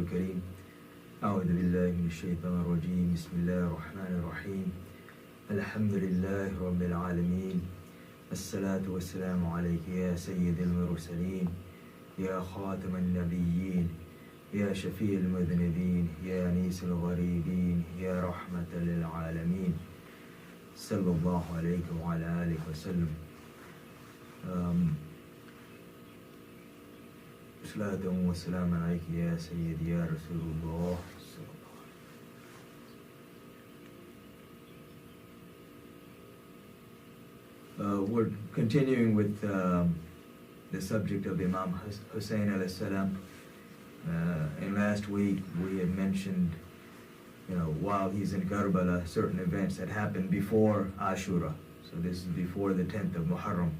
الكريم. أعوذ بالله من الشيطان الرجيم. بسم الله الرحمن الرحيم. الحمد لله رب العالمين. الصلاة والسلام عليك يا سيد المرسلين، يا خاتم النبيين، يا شفيع المذنبين، يا أنيس الغريبين، يا رحمة للعالمين. صلى الله عليك وعلى آله وسلم. صلاة وسلام عليك يا سيدي يا رسول الله. We're continuing with the subject of Imam Husain alayhi salam. And last week we had mentioned, while he's in Karbala, certain events that happened before Ashura. So this is before the 10th of Muharram.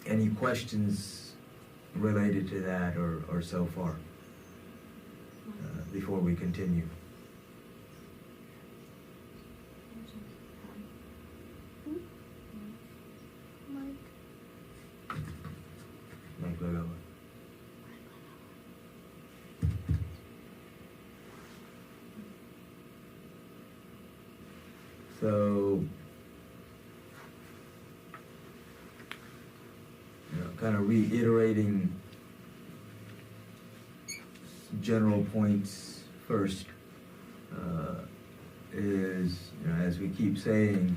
Any questions related to that or so far before we continue? Mike Lagawa. So, kind of reiterating general points first is, as we keep saying,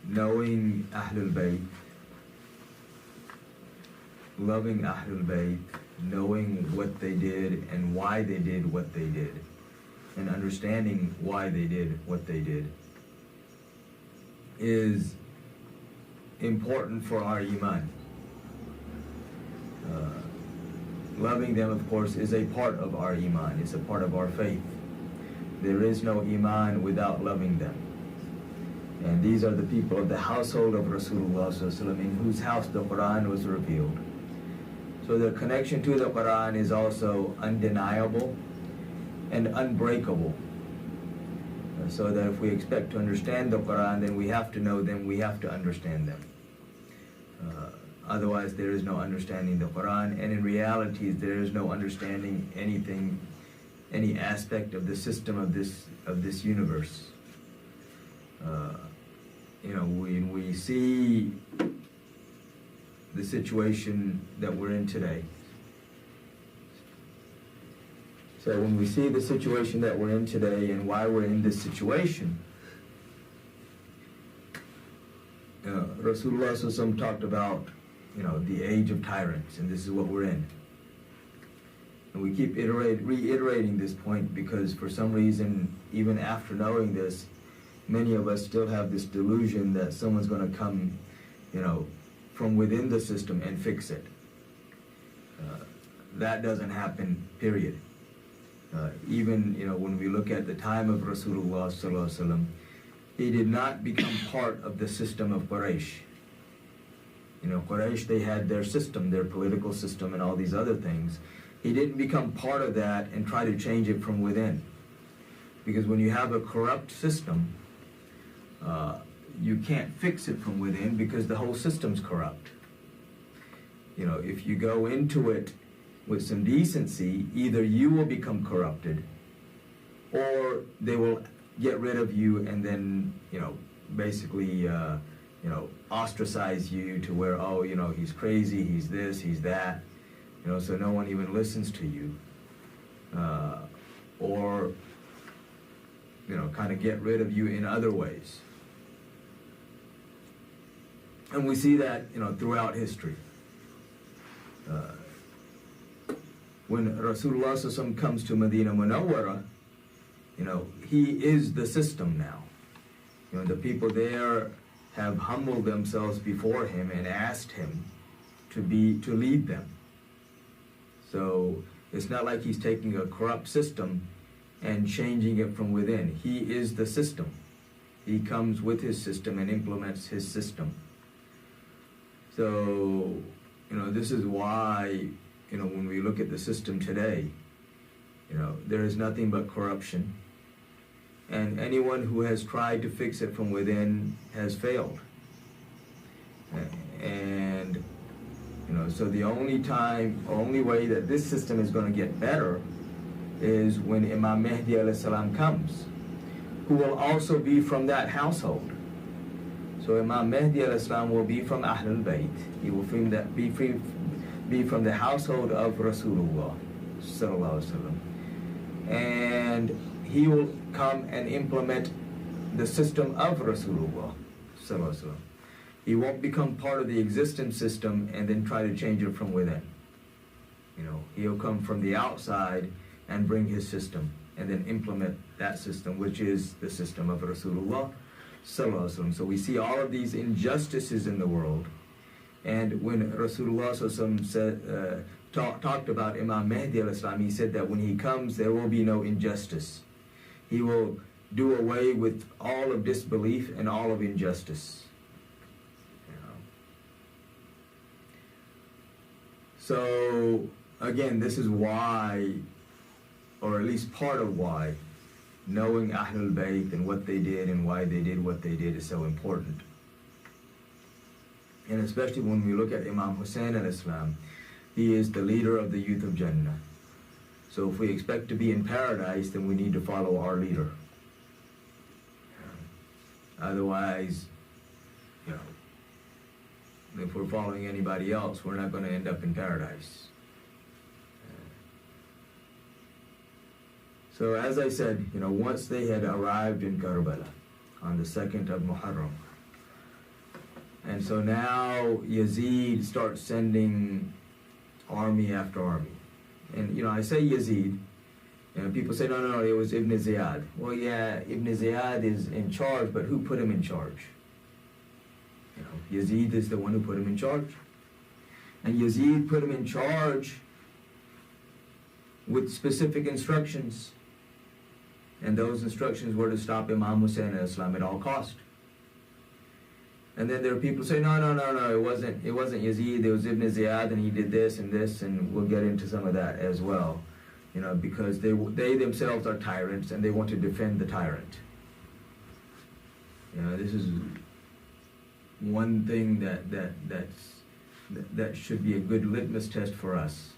knowing Ahlul Bayt, loving Ahlul Bayt, knowing what they did and why they did what they did, and understanding why they did what they did, is important for our Iman. Loving them, of course, is a part of our Iman. It's a part of our faith. There is no Iman without loving them. And these are the people of the household of Rasulullah sallallahu alaihi wasallam, in whose house the Quran was revealed. So their connection to the Quran is also undeniable and unbreakable. So that if we expect to understand the Quran, then we have to know them, we have to understand them. Otherwise, there is no understanding the Quran, and in reality, there is no understanding anything, any aspect of the system of this universe. When we see the situation that we're in today. So when we see the situation that we're in today and why we're in this situation, Rasulullah sallallahu alaihi wasallam talked about the age of tyrants, and this is what we're in. And we keep reiterating this point because for some reason, even after knowing this, many of us still have this delusion that someone's going to come, from within the system and fix it. That doesn't happen, period. Even, when we look at the time of Rasulullah sallallahu alaihi wasallam, he did not become part of the system of Quraysh. Quraysh, they had their system, their political system and all these other things. He didn't become part of that and try to change it from within. Because when you have a corrupt system, you can't fix it from within because the whole system's corrupt. If you go into it with some decency, either you will become corrupted or they will get rid of you and then, basically, ostracize you to where, he's crazy, he's this, he's that, so no one even listens to you. Or, kind of get rid of you in other ways. And we see that, throughout history. When Rasulullah sallallahu alaihi wasallam comes to Medina Munawwara, he is the system now. The people there have humbled themselves before him and asked him to lead them. So it's not like he's taking a corrupt system and changing it from within. He is the system. He comes with his system and implements his system. So, this is why, when we look at the system today, there is nothing but corruption. And anyone who has tried to fix it from within has failed. And So the only way that this system is going to get better is when Imam Mahdi alayhi salam comes, who will also be from that household. So Imam Mahdi alayhi salam will be from Ahlul Bayt. He will be from the household of Rasulullah sallallahu alaihi wasallam, and he will come and implement the system of Rasulullah sallallahu alaihi wasallam. He won't become part of the existing system and then try to change it from within. He'll come from the outside and bring his system and then implement that system, which is the system of Rasulullah sallallahu alaihi wasallam. So we see all of these injustices in the world, and when Rasulullah sallallahu alaihi wasallam talked about Imam Mahdi alayhi salam, he said that when he comes, there will be no injustice. He will do away with all of disbelief and all of injustice. So, again, this is why, or at least part of why, knowing Ahlul Bayt and what they did and why they did what they did is so important. And especially when we look at Imam Husain al-Islam, he is the leader of the youth of Jannah. So if we expect to be in paradise, then we need to follow our leader. Otherwise, if we're following anybody else, we're not going to end up in paradise. So as I said, once they had arrived in Karbala on the 2nd of Muharram, and so now Yazid starts sending army after army. And I say Yazid, people say, no, it was Ibn Ziyad. Well, yeah, Ibn Ziyad is in charge, but who put him in charge? Yazid is the one who put him in charge. And Yazid put him in charge with specific instructions. And those instructions were to stop Imam Husain al-Islam at all cost. And then there are people who say, no, it wasn't Yazid, it was Ibn Ziyad, and he did this, and we'll get into some of that as well. Because they themselves are tyrants, and they want to defend the tyrant. This is one thing that should be a good litmus test for us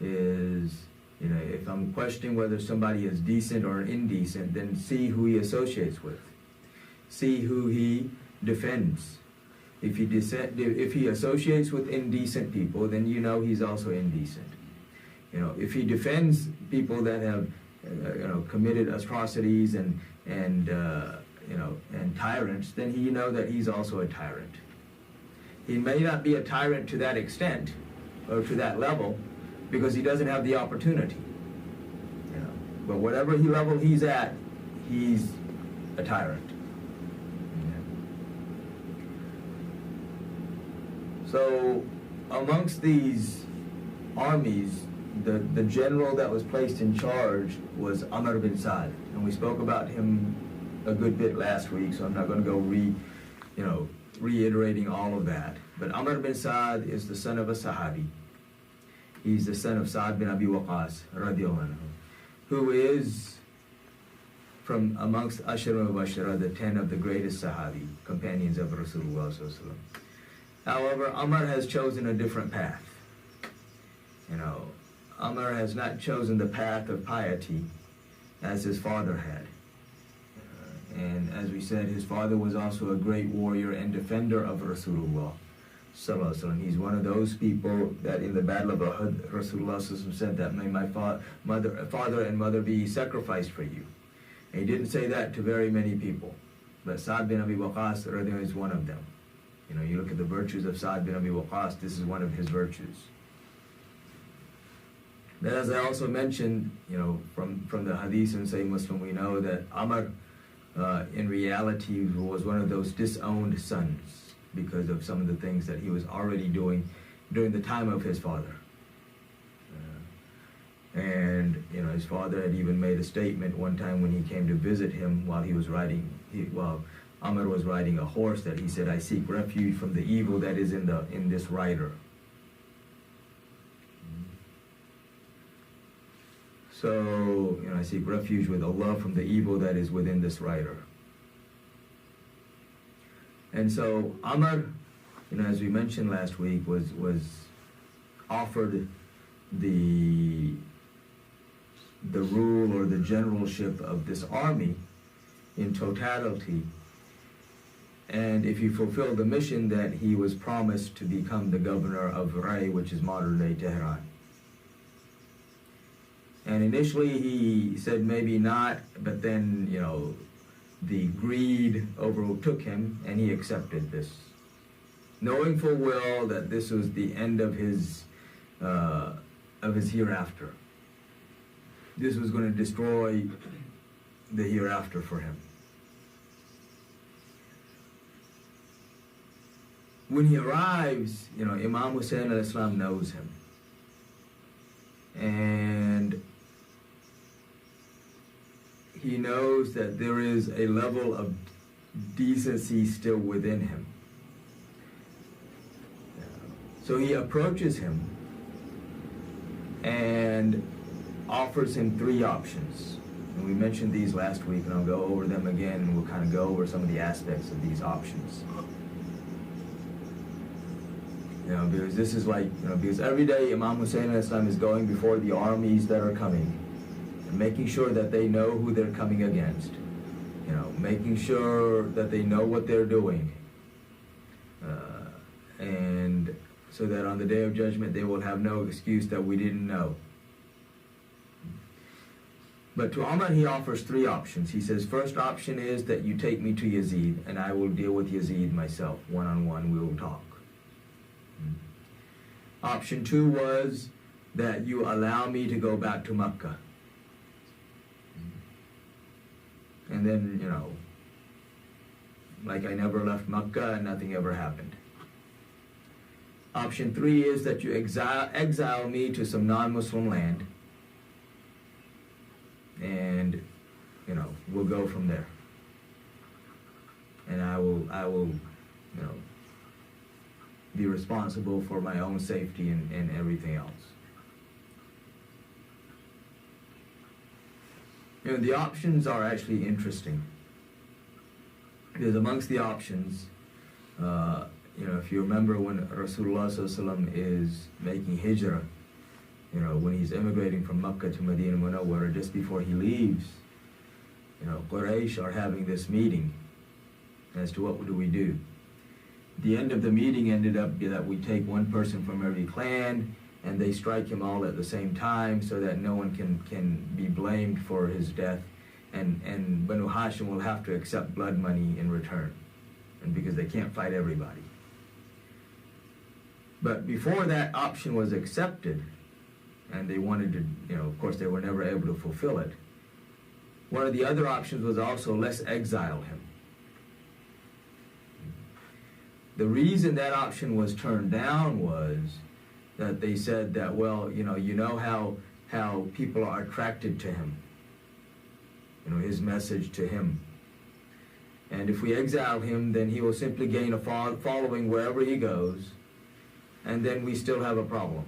is, if I'm questioning whether somebody is decent or indecent, then see who he associates with. See who he defends. If he associates with indecent people, then he's also indecent. If he defends people that have committed atrocities and tyrants, then you know that he's also a tyrant. He may not be a tyrant to that extent or to that level because he doesn't have the opportunity. But whatever level he's at, he's a tyrant. So amongst these armies, the general that was placed in charge was Amr bin Sa'd, and we spoke about him a good bit last week, so I'm not going to go reiterating all of that. But Amr bin Sa'd is the son of a Sahabi. He's the son of Sa'd bin Abi Waqqas, radiallahu anhu, who is from amongst Ashara Mubashara, the 10 of the greatest Sahabi, companions of Rasulullah sallallahu alaihi wasallam. However, Amr has chosen a different path. Amr has not chosen the path of piety as his father had. And as we said, his father was also a great warrior and defender of Rasulullah sallallahu alaihi wasallam. He's one of those people that in the Battle of Uhud, Rasulullah sallallahu alaihi wasallam said that may my father and mother be sacrificed for you. And he didn't say that to very many people, but Sa'd bin Abi Waqqas is one of them. You look at the virtues of Sa'd bin Abi Waqqas, this is one of his virtues. Then as I also mentioned, from the hadith in Sahih Muslim, we know that Amr in reality was one of those disowned sons because of some of the things that he was already doing during the time of his father. And his father had even made a statement one time when he came to visit him while he was while Amr was riding a horse, that he said, "I seek refuge from the evil that is in this rider." So, I seek refuge with Allah from the evil that is within this rider. And so Amr, as we mentioned last week, was offered the rule or the generalship of this army in totality, and if he fulfilled the mission, that he was promised to become the governor of Ray, which is modern-day Tehran. And initially he said maybe not, but then, the greed overtook him, and he accepted this, knowing full well that this was the end of his hereafter. This was going to destroy the hereafter for him. When he arrives, Imam Husain al-Islam knows him. And he knows that there is a level of decency still within him. So he approaches him and offers him 3 options. And we mentioned these last week, and I'll go over them again, and we'll kind of go over some of the aspects of these options. Because this is like, because every day Imam Husain al-Islam is going before the armies that are coming, and making sure that they know who they're coming against, making sure that they know what they're doing, and so that on the day of judgment they will have no excuse that we didn't know. But to Umar he offers 3 options. He says, first option is that you take me to Yazid, and I will deal with Yazid myself. One-on-one, we will talk. Option 2 was that you allow me to go back to Mecca. And then, like I never left Mecca and nothing ever happened. Option 3 is that you exile me to some non-Muslim land, and, we'll go from there. And I will, be responsible for my own safety and everything else. The options are actually interesting. Because amongst the options, if you remember when Rasulullah ﷺ is making hijrah, when he's immigrating from Mecca to Medina Munawwara, just before he leaves, Quraysh are having this meeting as to what do we do. The end of the meeting ended up that we take one person from every clan, and they strike him all at the same time so that no one can be blamed for his death, and Banu Hashim will have to accept blood money in return, and because they can't fight everybody. But before that option was accepted, and they wanted to, of course they were never able to fulfill it, one of the other options was also, let's exile him. The reason that option was turned down was that they said that, well, how people are attracted to him, his message to him. And if we exile him, then he will simply gain a following wherever he goes, and then we still have a problem.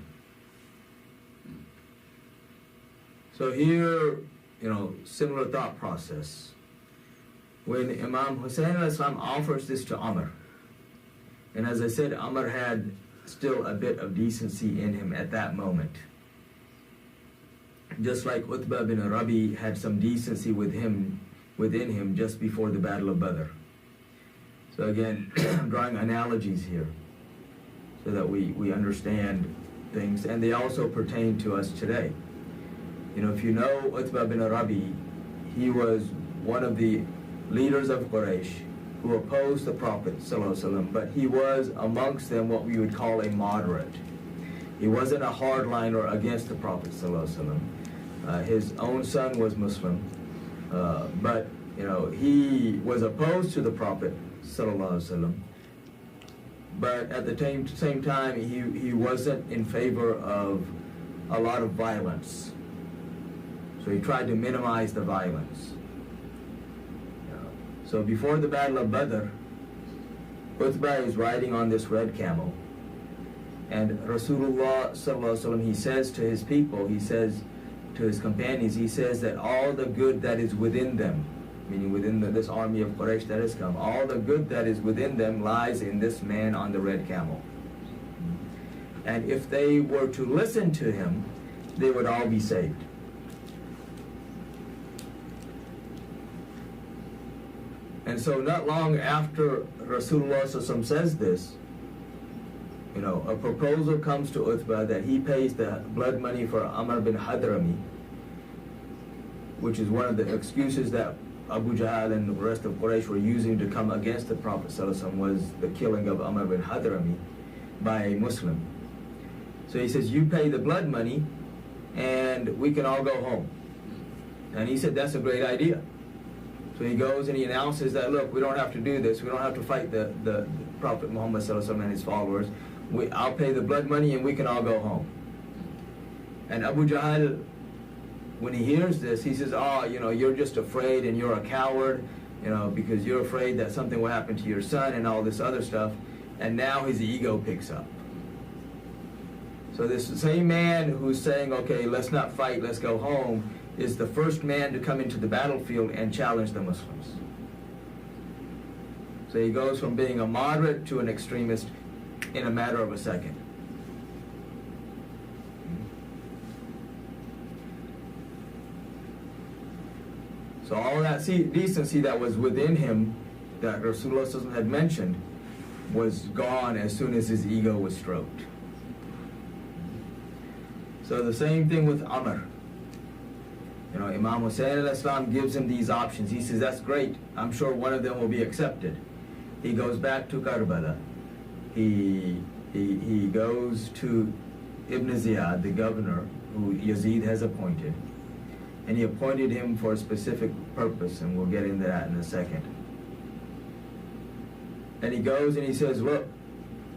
So here, similar thought process. When Imam Husain al-Islam offers this to Umar, and as I said, Umar had still a bit of decency in him at that moment. Just like Utbah bin Rabi had some decency within him just before the Battle of Badr. So again, I'm drawing analogies here so that we understand things, and they also pertain to us today. If you know Utbah bin Rabi, he was one of the leaders of Quraysh who opposed the Prophet ﷺ, but he was amongst them what we would call a moderate. He wasn't a hardliner against the Prophet ﷺ. His own son was Muslim, but he was opposed to the Prophet ﷺ. But at the same time, he wasn't in favor of a lot of violence. So he tried to minimize the violence. So before the Battle of Badr, Utbah is riding on this red camel, and Rasulullah ﷺ, he says to his people, he says to his companions, he says that all the good that is within them, meaning within this army of Quraysh that has come, all the good that is within them lies in this man on the red camel. And if they were to listen to him, they would all be saved. And so not long after Rasulullah says this, a proposal comes to Uthbah that he pays the blood money for Amr bin Hadrami, which is one of the excuses that Abu Jahl and the rest of Quraysh were using to come against the Prophet ﷺ, was the killing of Amr bin Hadrami by a Muslim. So he says, you pay the blood money and we can all go home. And he said, that's a great idea. So he goes and he announces that, look, we don't have to do this. We don't have to fight the Prophet Muhammad ﷺ and his followers. I'll pay the blood money and we can all go home. And Abu Jahl, when he hears this, he says, you're just afraid and you're a coward, because you're afraid that something will happen to your son and all this other stuff. And now his ego picks up. So this same man who's saying, okay, let's not fight, let's go home, is the first man to come into the battlefield and challenge the Muslims. So he goes from being a moderate to an extremist in a matter of a second. So all that decency that was within him, that Rasulullah had mentioned, was gone as soon as his ego was stroked. So the same thing with Amr. Imam Husain al-Islam gives him these options. He says, that's great. I'm sure one of them will be accepted. He goes back to Karbala. He goes to Ibn Ziyad, the governor, who Yazid has appointed. And he appointed him for a specific purpose, and we'll get into that in a second. And he goes and he says, look,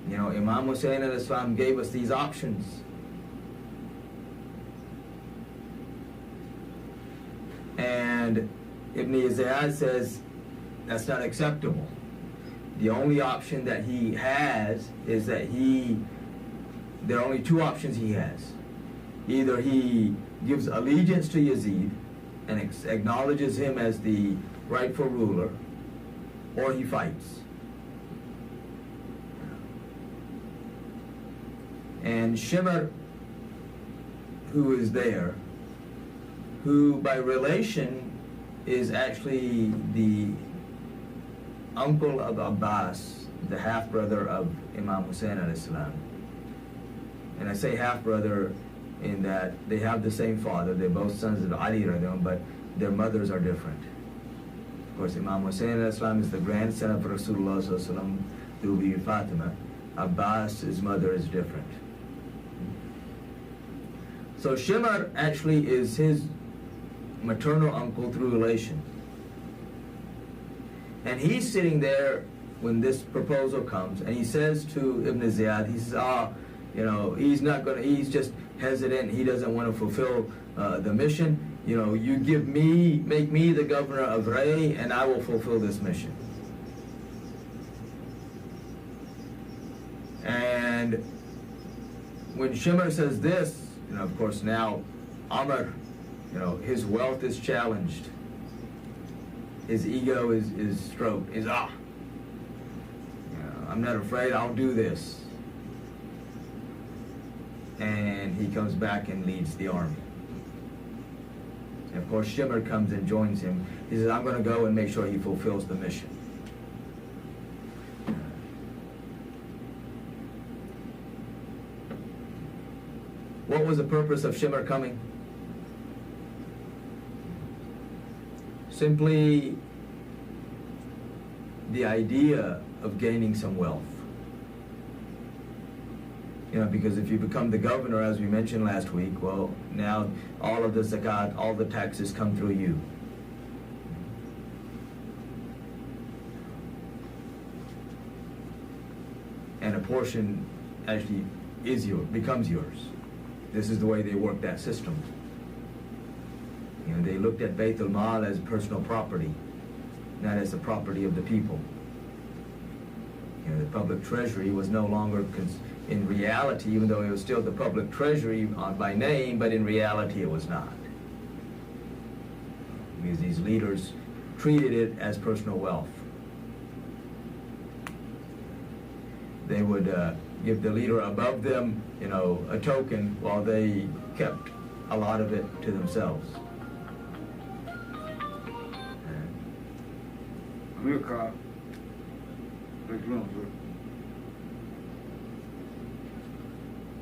Imam Husain al-Islam gave us these options. And Ibn Ziyad says, that's not acceptable. The only option that he has is that there are only two options he has. Either he gives allegiance to Yazid and acknowledges him as the rightful ruler, or he fights. And Shimr, who is there, who by relation is actually the uncle of Abbas, the half-brother of Imam Husain al-Islam. And I say half-brother in that they have the same father, they're both sons of Ali radhiyallahu anhu, but their mothers are different. Of course, Imam Husain al-Islam is the grandson of Rasulullah sallallahu alaihi wasallam through Bibi Fatima. Abbas, his mother, is different. So Shimr actually is his maternal uncle through relation. And he's sitting there when this proposal comes, and he says to Ibn Ziyad, he says, he's just hesitant, he doesn't want to fulfill the mission. You make me the governor of Ray, and I will fulfill this mission. And when Shimr says this, of course now Amr, his wealth is challenged. His ego is stroked. I'm not afraid, I'll do this. And he comes back and leads the army. And of course Shimr comes and joins him. He says, I'm going to go and make sure he fulfills the mission. What was the purpose of Shimr coming? Simply the idea of gaining some wealth. Because if you become the governor, as we mentioned last week, well, now all of the zakat, all the taxes come through you. And a portion actually becomes yours. This is the way they work that system. They looked at Bayt al-Mal as personal property, not as the property of the people. The public treasury was no longer, in reality, even though it was still the public treasury by name, but in reality it was not. Because these leaders treated it as personal wealth. They would give the leader above them, a token, while they kept a lot of it to themselves. Real car.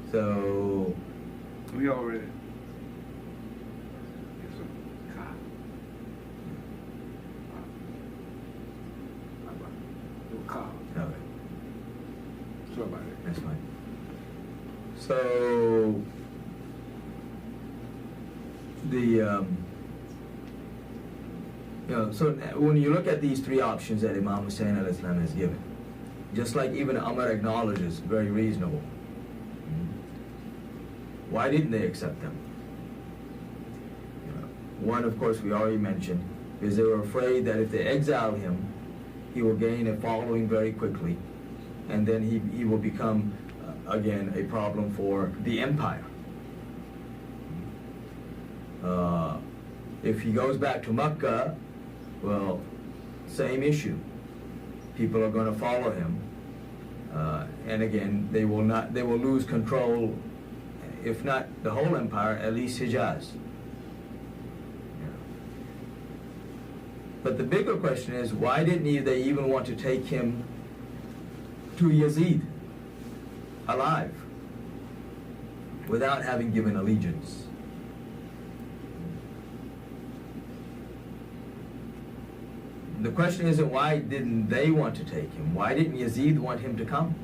So we already. It's a car. Car. Okay. Sorry about it. That's fine. So so when you look at these three options that Imam Husain al-Islam has given, just like even Umar acknowledges, very reasonable. Why didn't they accept them? One, of course, we already mentioned, is they were afraid that if they exile him, he will gain a following very quickly, and then he will become, again, a problem for the empire. If he goes back to Mecca, well, same issue. People are going to follow him, and again, they will lose control, if not the whole empire, at least Hijaz. But the bigger question is, why didn't they even want to take him to Yazid alive without having given allegiance? The question isn't why didn't they want to take him? Why didn't Yazid want him to come?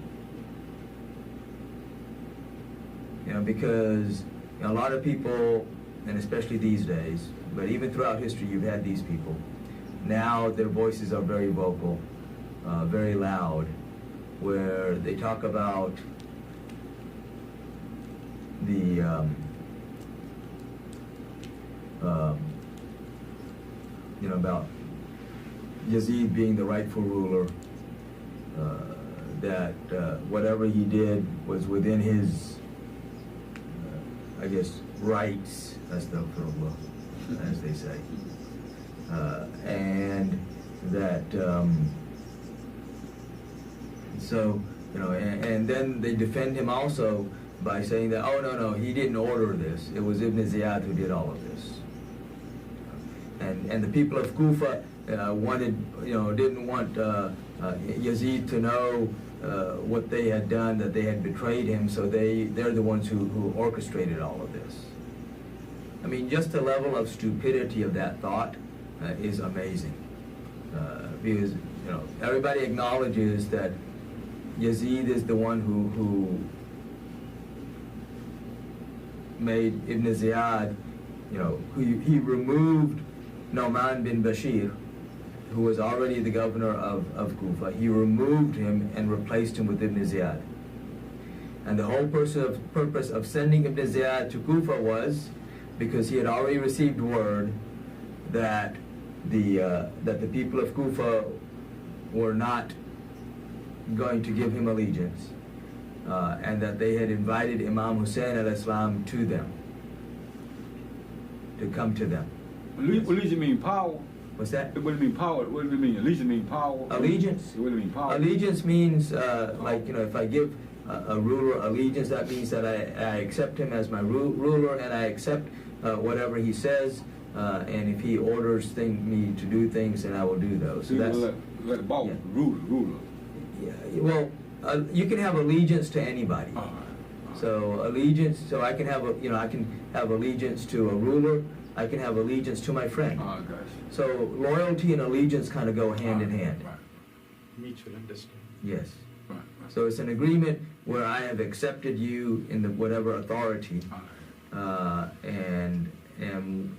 Because a lot of people, and especially these days, but even throughout history, you've had these people. Now their voices are very vocal, very loud, where they talk about the about Yazid being the rightful ruler, that whatever he did was within his, I guess, rights, as they say. And that, and then they defend him also by saying that, oh, no, he didn't order this. It was Ibn Ziyad who did all of this. And the people of Kufa didn't want Yazid to know what they had done, that they had betrayed him, so they're the ones who orchestrated all of this. I mean, just the level of stupidity of that thought is amazing, because everybody acknowledges that Yazid is the one who made Ibn Ziyad, he removed Nu'man bin Bashir, who was already the governor of Kufa. He removed him and replaced him with Ibn Ziyad. And the whole purpose of sending Ibn Ziyad to Kufa was because he had already received word that the people of Kufa were not going to give him allegiance, and that they had invited Imam Husain al-Islam to them, to come to them. Allegiance means power. What's that? What does it mean power? What does it mean? Allegiance means power. Allegiance? What does it mean power? Allegiance means, if I give a ruler allegiance, that means that I accept him as my ruler, and I accept whatever he says, and if he orders me to do things, then I will do those. So that's like boss, yeah. ruler. Yeah. Well, you can have allegiance to anybody. So allegiance. So I can have I can have allegiance to a ruler. I can have allegiance to my friend. Oh, gosh. So loyalty and allegiance kind of go hand in hand. Right. Mutual understanding. Yes. Right. So it's an agreement where I have accepted you in the whatever authority, and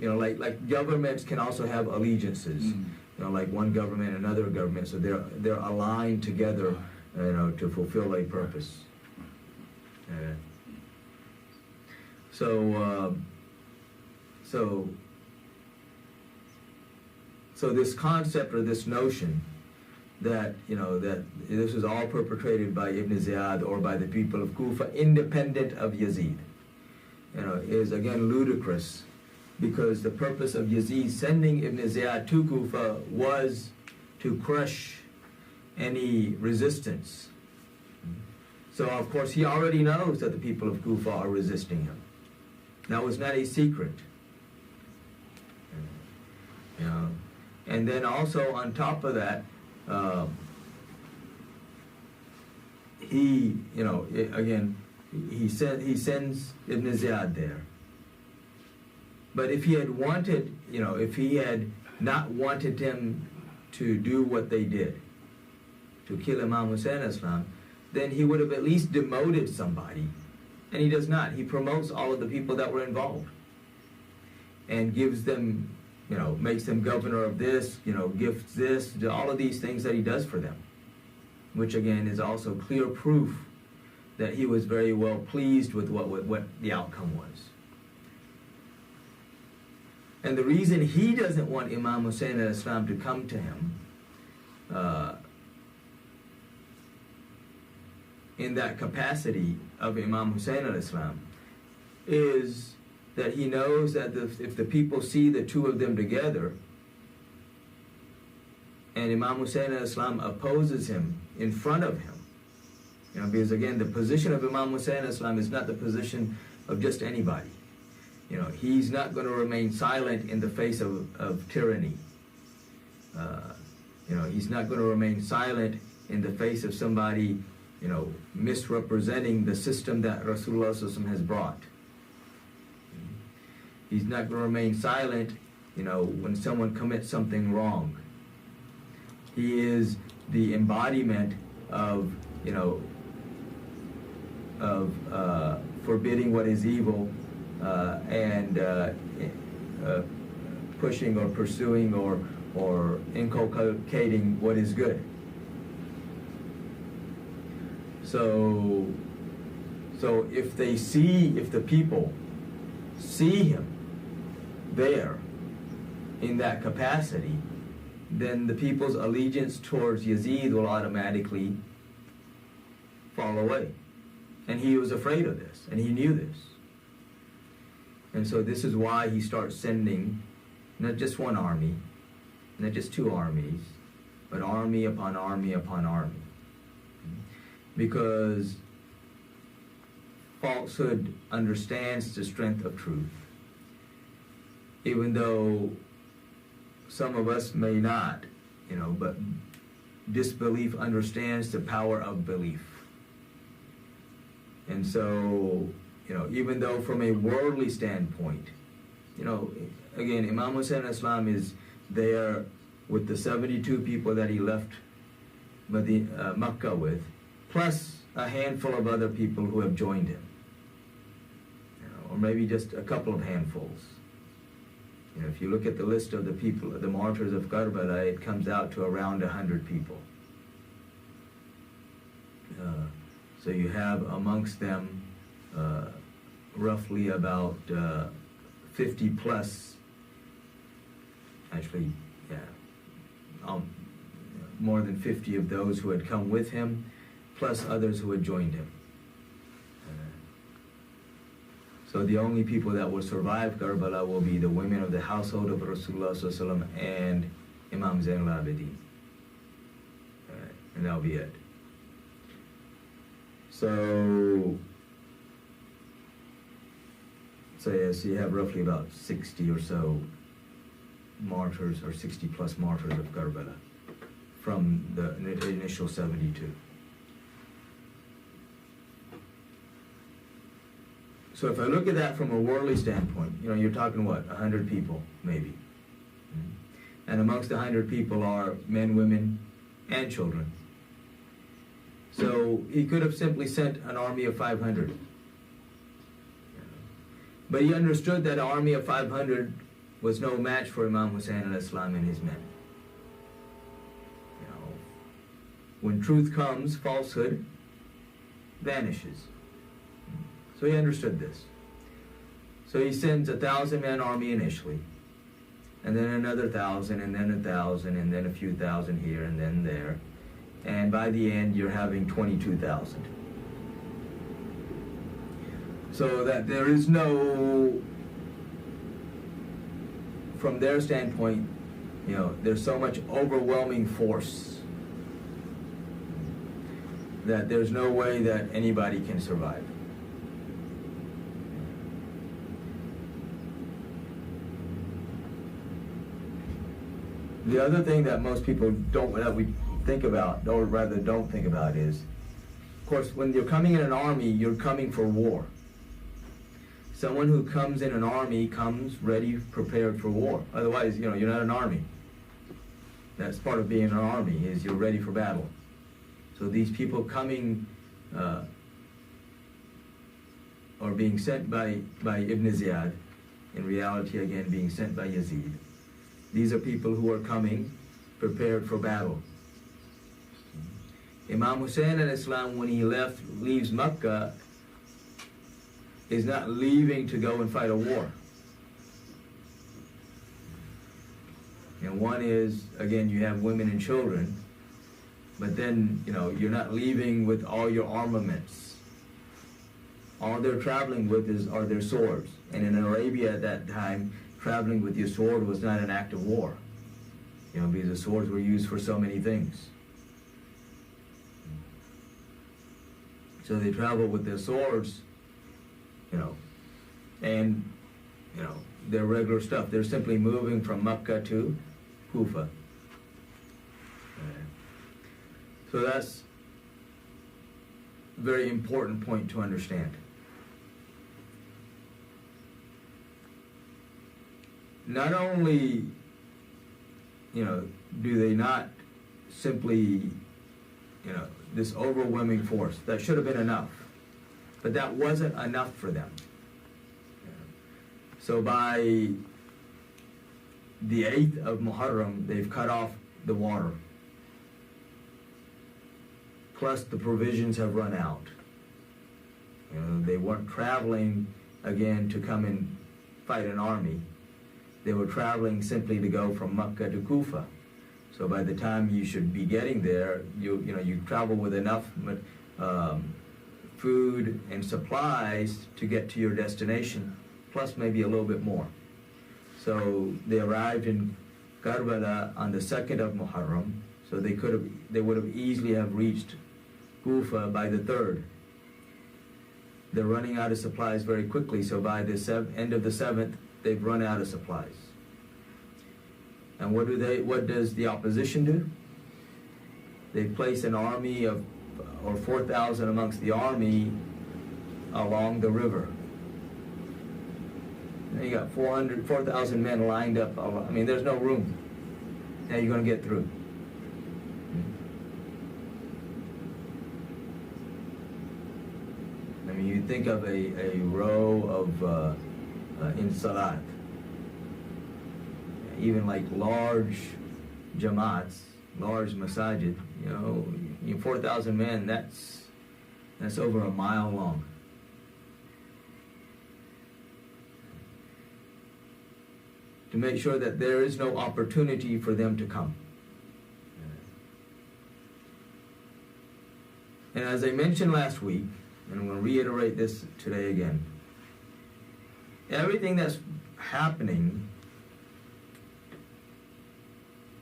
like governments can also have allegiances. Mm-hmm. Like one government, another government. So they're aligned together, to fulfill a purpose. So this concept or this notion that that this was all perpetrated by Ibn Ziyad or by the people of Kufa, independent of Yazid, is again ludicrous, because the purpose of Yazid sending Ibn Ziyad to Kufa was to crush any resistance. So, of course, he already knows that the people of Kufa are resisting him. That was not a secret. You know. And then also, on top of that, he sends Ibn Ziyad there. But if he had wanted, if he had not wanted him to do what they did, to kill Imam Husain Islam, then he would have at least demoted somebody. And he does not. He promotes all of the people that were involved and gives them, makes them governor of this, gifts this, all of these things that he does for them, which again is also clear proof that he was very well pleased with what the outcome was. And the reason he doesn't want Imam Husain al-Islam to come to him in that capacity of Imam Husain al-Islam is that he knows that if the people see the two of them together and Imam Husain al-Islam opposes him in front of him, because again, the position of Imam Husain al-Islam is not the position of just anybody. He's not going to remain silent in the face of tyranny. He's not going to remain silent in the face of somebody, misrepresenting the system that Rasulullah has brought. He's not going to remain silent, when someone commits something wrong. He is the embodiment of, forbidding what is evil, and pushing or pursuing or inculcating what is good. So if the people see him there in that capacity, then the people's allegiance towards Yazid will automatically fall away. And he was afraid of this, and he knew this. And so this is why he starts sending not just one army, not just two armies, but army upon army upon army. Because falsehood understands the strength of truth, even though some of us may not, but disbelief understands the power of belief. And so, even though from a worldly standpoint, again, Imam Husain Islam is there with the 72 people that he left Makkah with, plus a handful of other people who have joined him, or maybe just a couple of handfuls. If you look at the list of the people, the martyrs of Karbala, it comes out to around 100 people. So you have amongst them roughly about 50 plus, actually, more than 50 of those who had come with him, plus others who had joined him. So the only people that will survive Karbala will be the women of the household of Rasulullah ﷺ and Imam Zain al-Abidin. And that'll be it. So yes, you have roughly about 60 or so martyrs, or 60 plus martyrs of Karbala from the initial 72. So if I look at that from a worldly standpoint, you're talking what, 100 people, maybe. And amongst the 100 people are men, women, and children. So he could have simply sent an army of 500. But he understood that an army of 500 was no match for Imam Husain al-Islam and his men. When truth comes, falsehood vanishes. So he understood this. So he sends 1,000-man army initially, and then another 1,000, and then 1,000, and then a few thousand here and then there. And by the end, you're having 22,000. So that there is no, from their standpoint, there's so much overwhelming force that there's no way that anybody can survive. The other thing that most people that we think about, or rather don't think about, is, of course, when you're coming in an army, you're coming for war. Someone who comes in an army comes ready, prepared for war. Otherwise, you're not an army. That's part of being an army, is you're ready for battle. So these people coming or being sent by Ibn Ziyad, in reality again being sent by Yazid, these are people who are coming prepared for battle. Imam Husain al-Islam, when he leaves Mecca, is not leaving to go and fight a war. And one is, again, you have women and children, but then, you're not leaving with all your armaments. All they're traveling with are their swords. And in Arabia at that time, traveling with your sword was not an act of war. Because the swords were used for so many things. So they travel with their swords, and, their regular stuff. They're simply moving from Mecca to Kufa. So that's a very important point to understand. Not only, do they not simply, this overwhelming force, that should have been enough, but that wasn't enough for them. So by the 8th of Muharram, they've cut off the water. Plus the provisions have run out. They weren't traveling again to come and fight an army. They were traveling simply to go from Mecca to Kufa. So by the time you should be getting there, you travel with enough food and supplies to get to your destination, plus maybe a little bit more. So they arrived in Karbala on the 2nd of Muharram, so they would have easily have reached Kufa by the 3rd. They're running out of supplies very quickly, so by the end of the 7th, they've run out of supplies. And what does the opposition do? They place an army of 4,000 amongst the army along the river. And you got 4,000 men lined up. There's no room. How are you going to get through? You think of a row of in Salat, even like large jama'ats, large masajid, 4,000 men, that's over a mile long. To make sure that there is no opportunity for them to come. And as I mentioned last week, and I'm going to reiterate this today again, everything that's happening,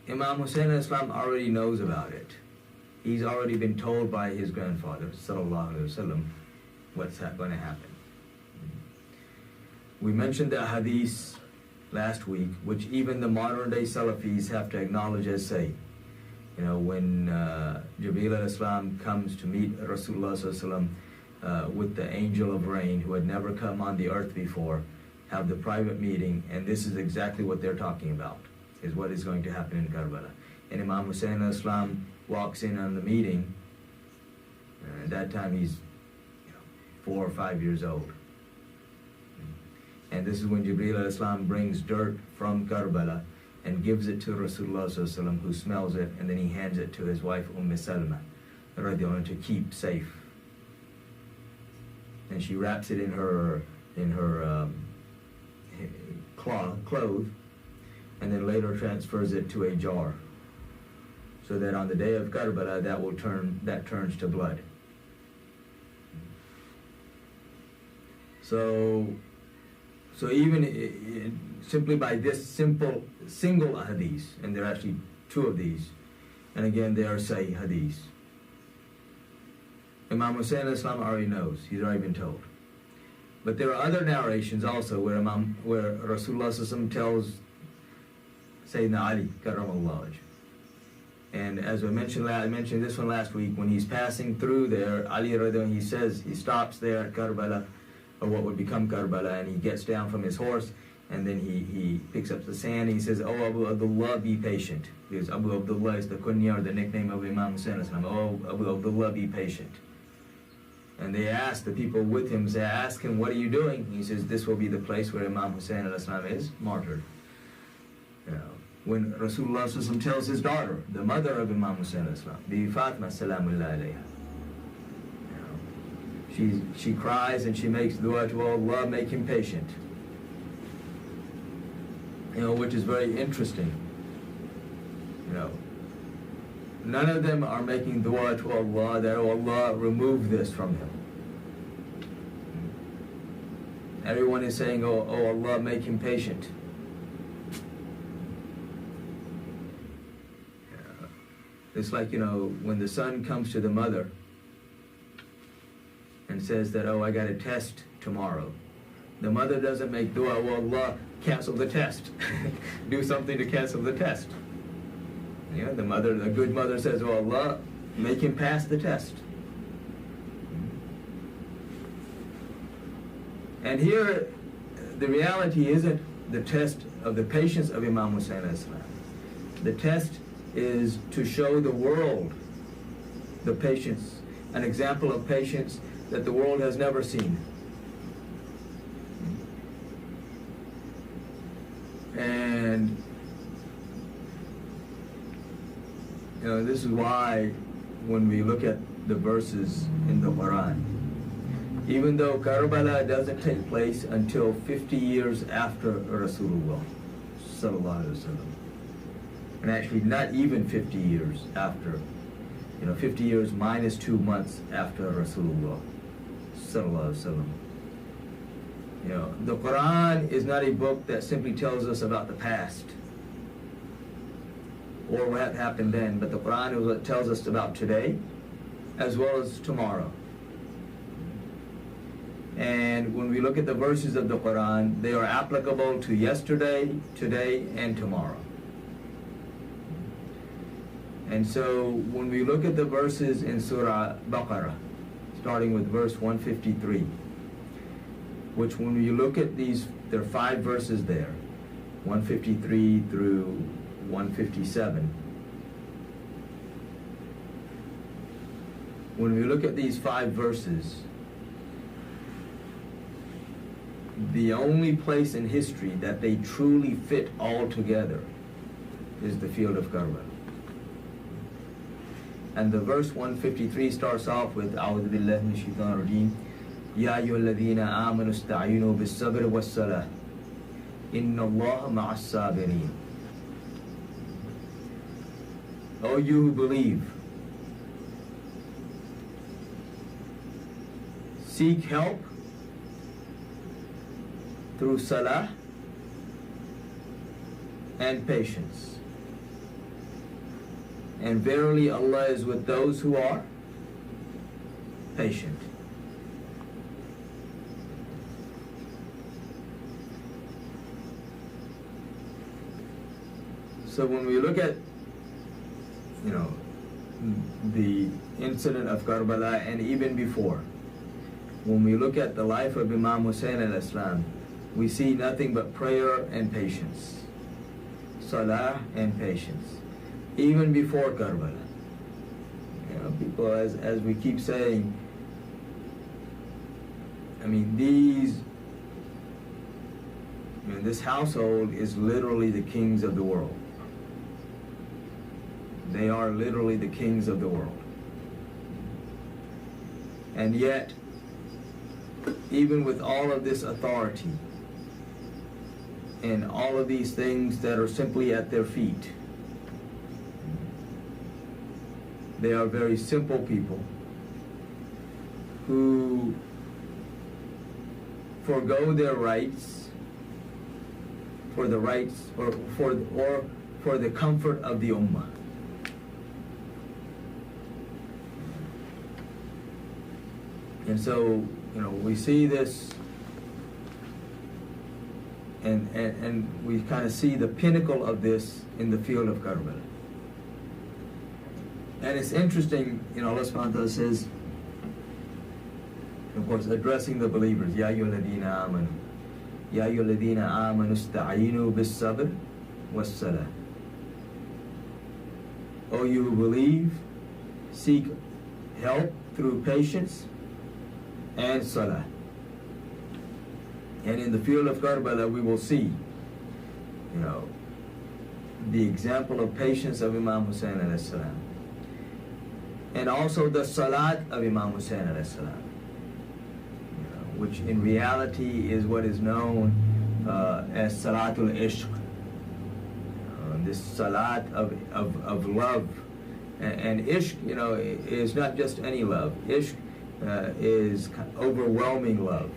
Imam Husain al-Islam already knows about it. He's already been told by his grandfather, sallallahu alaihi wasallam, what's going to happen. We mentioned the hadith last week, which even the modern day Salafis have to acknowledge as say, when Jibreel al-Islam comes to meet Rasulullah sallallahu alaihi wasallam with the angel of rain who had never come on the earth before, have the private meeting, and this is exactly what they're talking about, is what is going to happen in Karbala. And Imam Husain al-Islam walks in on the meeting, at that time he's 4 or 5 years old. And this is when Jibreel al-Islam brings dirt from Karbala and gives it to Rasulullah sallallahu alaihi wasallam, who smells it, and then he hands it to his wife Salma radiallahu anha to keep safe. And she wraps it in her cloth, and then later transfers it to a jar, so that on the day of Karbala that turns to blood. So even simply by this single hadith, and there are actually 2 of these, and again they are Sahih hadith, Imam Husain al-Islam already knows. He's already been told. But there are other narrations also where Rasulullah ﷺ tells Sayyidina Ali, Karramallahu wajh. And as I mentioned this one last week, when he's passing through there, Ali radhiyallahu, he says, he stops there at Karbala, or what would become Karbala, and he gets down from his horse, and then he picks up the sand, and he says, "Oh Abu Abdullah, be patient." Because Abu Abdullah is the kunya, or the nickname of Imam Husain al-Islam. "Oh Abu Abdullah, be patient." And they ask, the people with him, they ask him, "What are you doing?" He says, "This will be the place where Imam Husain al-Islam is martyred." You know, when Rasulullah ﷺ tells his daughter, the mother of Imam Husain al-Islam, Bibi Fatima salamullah alayha, she cries and she makes dua to Allah, make him patient. You know, which is very interesting. You know, none of them are making dua to Allah that, "Oh Allah, remove this from him." Everyone is saying, "Oh Allah, make him patient." It's like, you know, when the son comes to the mother and says that, "Oh, I got a test tomorrow." The mother doesn't make dua, "Oh Allah, cancel the test." Do something to cancel the test. Yeah, the good mother says, "Oh Allah, make him pass the test." And here, the reality isn't the test of the patience of Imam Husain al-Islam. The test is to show the world the patience, an example of patience that the world has never seen. And you know, this is why when we look at the verses in the Quran, even though Karbala doesn't take place until 50 years after Rasulullah sallallahu alaihi wasallam, and actually not even 50 years after, 50 years minus 2 months after Rasulullah sallallahu alaihi wasallam. You know, the Quran is not a book that simply tells us about the past or what happened then, but the Quran is what tells us about today as well as tomorrow. And when we look at the verses of the Quran, they are applicable to yesterday, today, and tomorrow. And so when we look at the verses in Surah Baqarah, starting with verse 153, which when you look at these, there are 5 verses there, 153 through 157. When we look at these 5 verses, the only place in history that they truly fit all together is the field of Karbala. And the verse 153 starts off with أعوذ بالله من الشيطان الرجيم يا أيها الذين آمنوا استعينوا بالصبر والصلاة إن الله مع الصابرين. O you who believe, seek help through salah and patience. And verily Allah is with those who are patient. So when we look at, the incident of Karbala and even before, when we look at the life of Imam Husain al-Islam, we see nothing but prayer and patience, salah and patience, even before Karbala. People, as we keep saying, this household is literally the kings of the world. They are literally the kings of the world. And yet, even with all of this authority and all of these things that are simply at their feet, they are very simple people who forego their rights for the rights or for the comfort of the ummah. And so, we see this, and we kind of see the pinnacle of this in the field of Karbala. And it's interesting, Allah subhanahu wa ta'ala says, of course, addressing the believers, Ya ayyuhalladhina amanu, Ya ayyuhalladhina amanu ista'inu bis-sabr was-salah. O you who believe, seek help through patience and salah. And in the field of Karbala, we will see, the example of patience of Imam Husain alayhi salam, and also the salat of Imam Husain alayhi salam, which in reality is what is known as Salatul Ishq, this salat of love. And Ishq, is not just any love. Ishq is overwhelming love.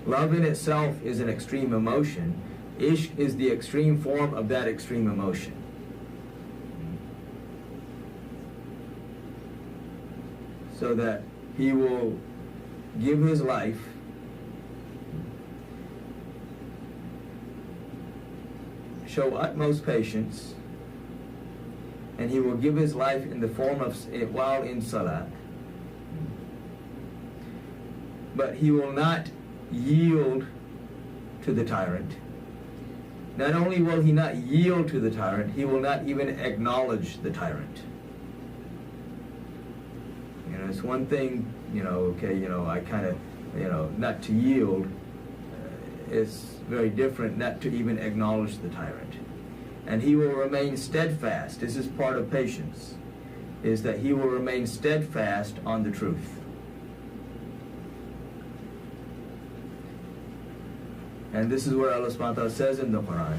Love in itself is an extreme emotion. Ishq is the extreme form of that extreme emotion. So that he will give his life show utmost patience, and he will give his life in the form of while in salat, but he will not yield to the tyrant. Not only will he not yield to the tyrant, he will not even acknowledge the tyrant. It's one thing, I kind of, not to yield. It's very different not to even acknowledge the tyrant. And he will remain steadfast. This is part of patience, is that he will remain steadfast on the truth. And this is where Allah subhanahu wa ta'ala says in the Quran,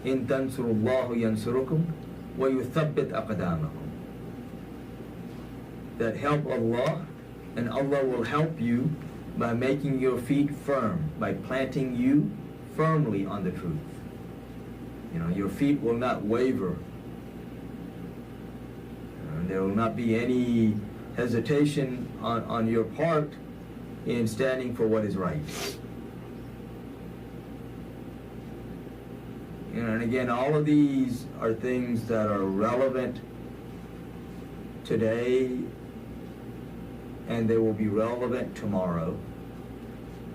In tansurullahu yansurukum wa yuthabbit aqdamakum. That help Allah, and Allah will help you by making your feet firm, by planting you firmly on the truth. Your feet will not waver. There will not be any hesitation on your part in standing for what is right. And again, all of these are things that are relevant today, and they will be relevant tomorrow,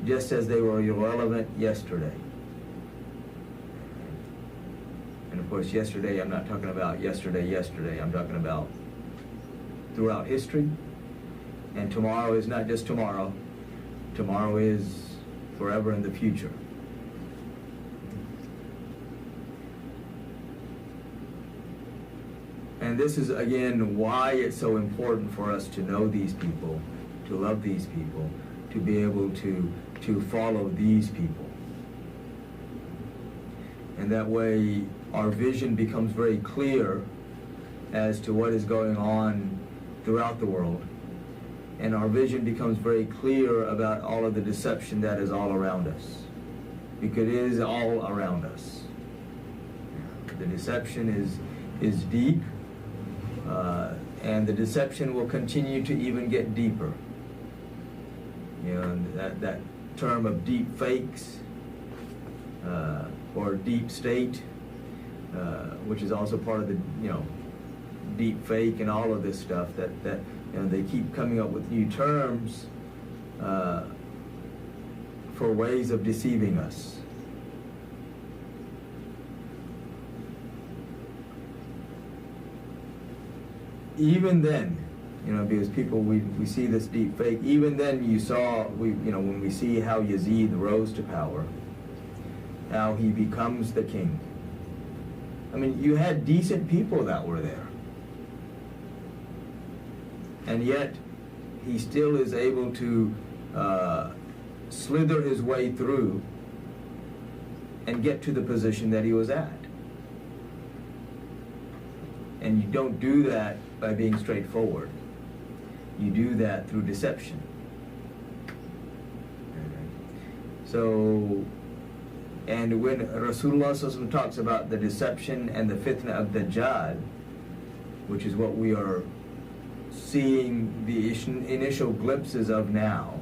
just as they were irrelevant yesterday. And of course, yesterday, I'm not talking about yesterday, I'm talking about throughout history. And tomorrow is not just tomorrow. Tomorrow is forever in the future. And this is, again, why it's so important for us to know these people, to love these people, to be able to follow these people. And that way, our vision becomes very clear as to what is going on throughout the world. And our vision becomes very clear about all of the deception that is all around us. Because it is all around us. The deception is deep. And the deception will continue to even get deeper. That term of deep fakes or deep state, which is also part of the deep fake and all of this stuff. That they keep coming up with new terms for ways of deceiving us. Even then, because people, we see this deep fake, even then when we see how Yazid rose to power, how he becomes the king. I mean, you had decent people that were there. And yet, he still is able to slither his way through and get to the position that he was at. And you don't do that by being straightforward. You do that through deception. So, and when Rasulullah sallallahu alaihi wasallam talks about the deception and the fitna of Dajjal, which is what we are seeing the initial glimpses of now.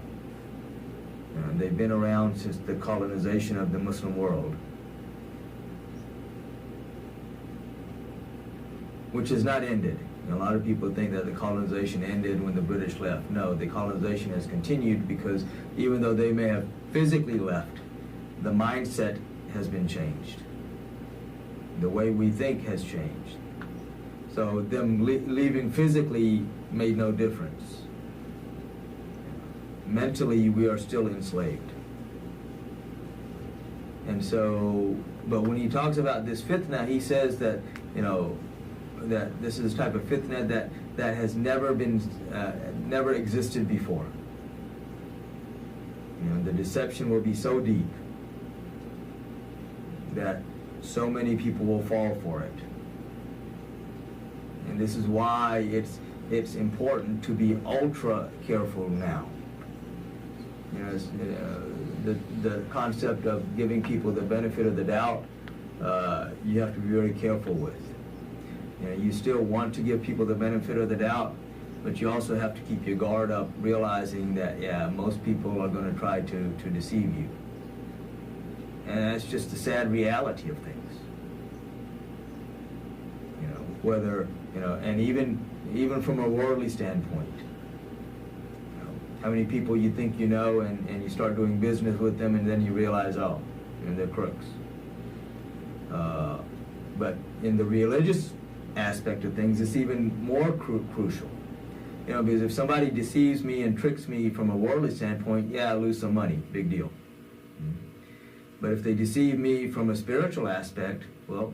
They've been around since the colonization of the Muslim world, which has not ended. A lot of people think that the colonization ended when the British left. No, the colonization has continued, because even though they may have physically left, the mindset has been changed. The way we think has changed. So them leaving physically made no difference. Mentally, we are still enslaved. And so, but when he talks about this fitna, he says that, that this is a type of fitna that has never been, never existed before. The deception will be so deep that so many people will fall for it. And this is why it's important to be ultra careful now. The concept of giving people the benefit of the doubt, you have to be very careful with. You still want to give people the benefit of the doubt, but you also have to keep your guard up, realizing that, most people are going to try to deceive you. And that's just the sad reality of things. Whether, and even from a worldly standpoint, how many people you think you know, and you start doing business with them, and then you realize, oh, they're crooks. But in the religious aspect of things, it's even more crucial. Because if somebody deceives me and tricks me from a worldly standpoint, I lose some money, big deal. But if they deceive me from a spiritual aspect, well,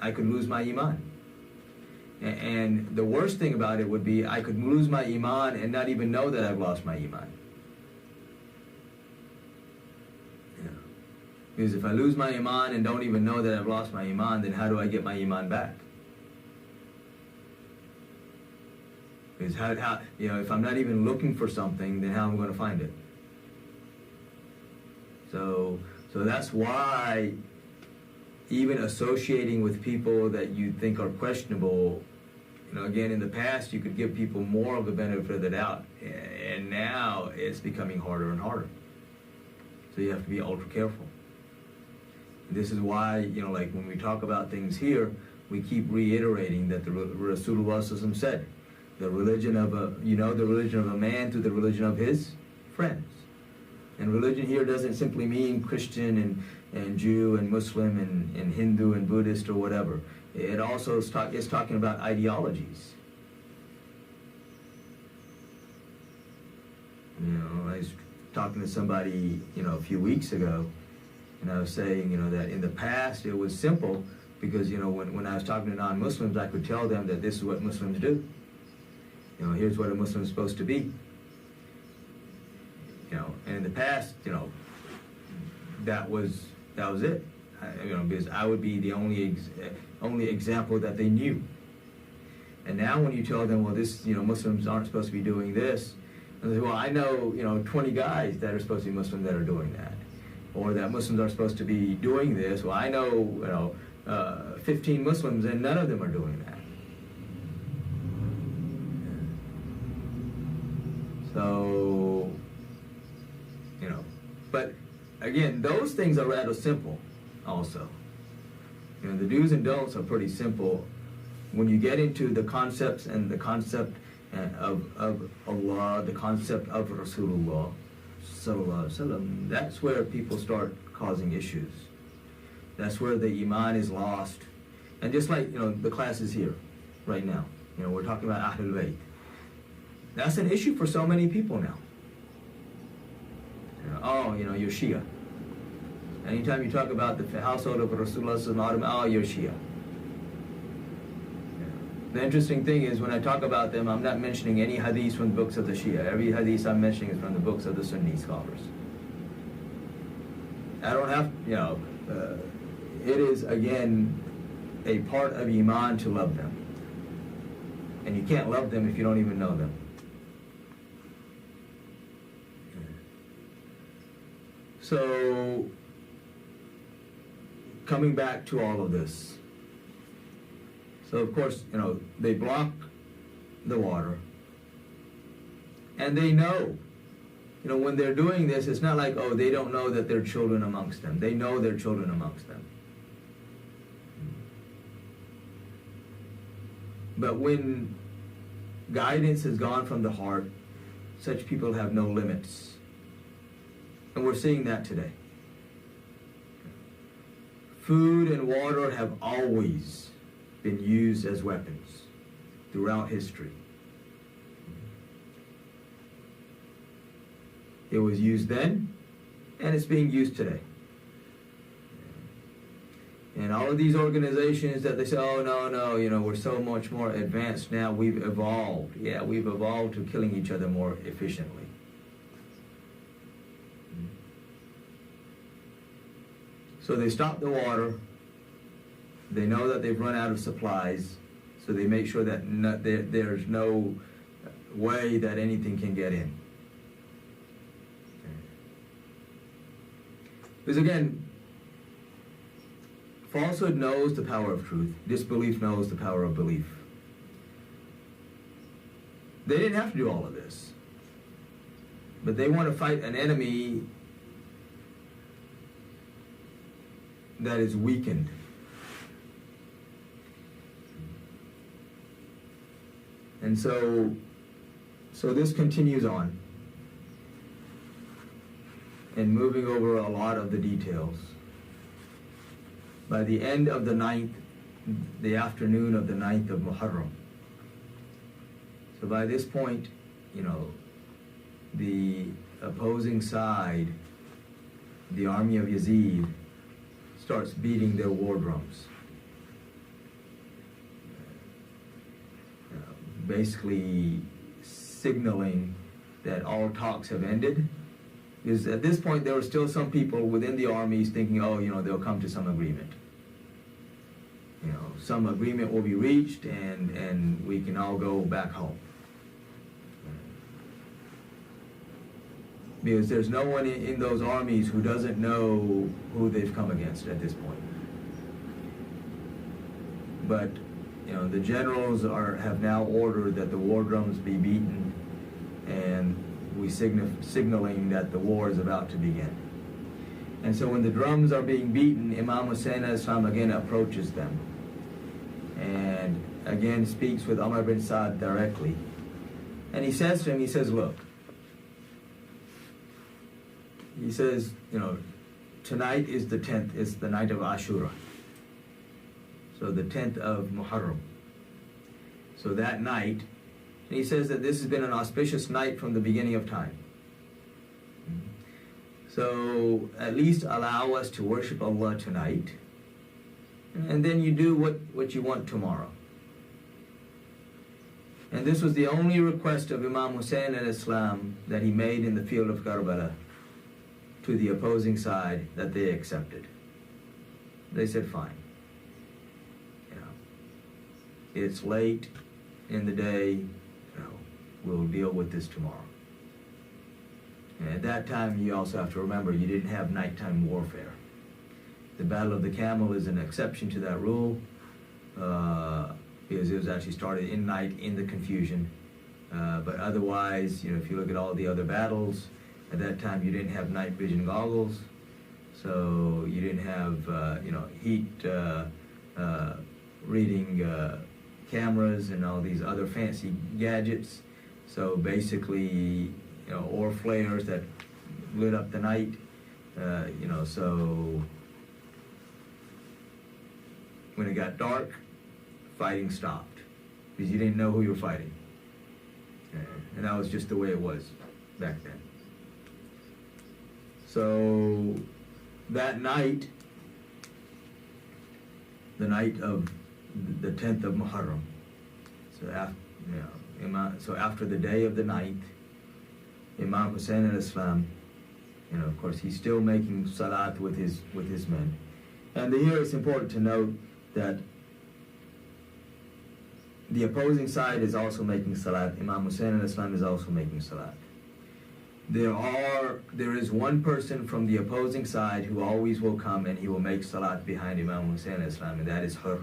I could lose my iman. And the worst thing about it would be I could lose my iman and not even know that I've lost my iman. Because if I lose my iman and don't even know that I've lost my iman, then how do I get my iman back? Because how if I'm not even looking for something, then how am I going to find it? So that's why even associating with people that you think are questionable, again, in the past you could give people more of the benefit of the doubt, and now it's becoming harder and harder. So you have to be ultra careful. This is why, like when we talk about things here, we keep reiterating that the Rasulullah ﷺ said, the religion of the religion of a man to the religion of his friends. And religion here doesn't simply mean Christian and Jew and Muslim and Hindu and Buddhist or whatever. It also is talking about ideologies. I was talking to somebody, a few weeks ago, and I was saying, that in the past it was simple, because, when I was talking to non-Muslims, I could tell them that this is what Muslims do. Here's what a Muslim is supposed to be. And in the past, that was it. Because I would be the only example that they knew. And now when you tell them, well, this, Muslims aren't supposed to be doing this, and they say, well, I know, 20 guys that are supposed to be Muslim that are doing that, or that Muslims are supposed to be doing this. Well, I know, 15 Muslims and none of them are doing that. So, but again, those things are rather simple also. The do's and don'ts are pretty simple. When you get into the concepts and the concept of Allah, the concept of Rasulullah Sallallahu Alaihi Wasallam, that's where people start causing issues. That's where the iman is lost. And just like, the classes here right now, we're talking about Ahlul Bayt. That's an issue for so many people now. You're Shia. Anytime you talk about the household of Rasulullah Sallallahu Alaihi Wasallam, you're Shia. The interesting thing is, when I talk about them, I'm not mentioning any hadith from the books of the Shia. Every hadith I'm mentioning is from the books of the Sunni scholars. I don't have, it is, again, a part of iman to love them. And you can't love them if you don't even know them. So, coming back to all of this. So, of course, they block the water. And they know, when they're doing this, it's not like, oh, they don't know that there are children amongst them. They know there are children amongst them. But when guidance has gone from the heart, such people have no limits. And we're seeing that today. Food and water have always been used as weapons throughout history. It was used then, and it's being used today. And all of these organizations that they say, oh, no, we're so much more advanced now, we've evolved. Yeah, we've evolved to killing each other more efficiently. So they stop the water. They know that they've run out of supplies, so they make sure that there's no way that anything can get in. Because again, falsehood knows the power of truth. Disbelief knows the power of belief. They didn't have to do all of this. But they want to fight an enemy that is weakened. And so this continues on. And moving over a lot of the details. By the end of the afternoon of the 9th of Muharram. So by this point, the opposing side, the army of Yazid, starts beating their war drums. Basically signaling that all talks have ended. Because at this point, there were still some people within the armies thinking, oh, they'll come to some agreement. Some agreement will be reached and we can all go back home. Because there's no one in those armies who doesn't know who they've come against at this point. But, the generals have now ordered that the war drums be beaten, and we signaling that the war is about to begin. And so when the drums are being beaten, Imam Husain al-Islam again approaches them and again speaks with Umar bin Saad directly. And he says to him, look, he says, tonight is the 10th, it's the night of Ashura. So the 10th of Muharram. So that night, and he says that this has been an auspicious night from the beginning of time. So at least allow us to worship Allah tonight, and then you do what you want tomorrow. And this was the only request of Imam Husain al-Islam that he made in the field of Karbala to the opposing side that they accepted. They said, fine. It's late in the day, we'll deal with this tomorrow. And at that time, you also have to remember, you didn't have nighttime warfare. The Battle of the Camel is an exception to that rule, because it was actually started in night in the confusion. But otherwise, if you look at all the other battles, at that time you didn't have night vision goggles, so you didn't have heat reading cameras and all these other fancy gadgets. So basically, or flares that lit up the night, so when it got dark, fighting stopped because you didn't know who you were fighting. And that was just the way it was back then. So that night, the night of the 10th of Muharram, so after the day of the 9th, Imam Husain al-Islam, of course, he's still making salat with his men. And here it's important to note that the opposing side is also making salat. Imam Husain al-Islam is also making salat. There is one person from the opposing side who always will come and he will make salat behind Imam Husain al-Islam, and that is Hur,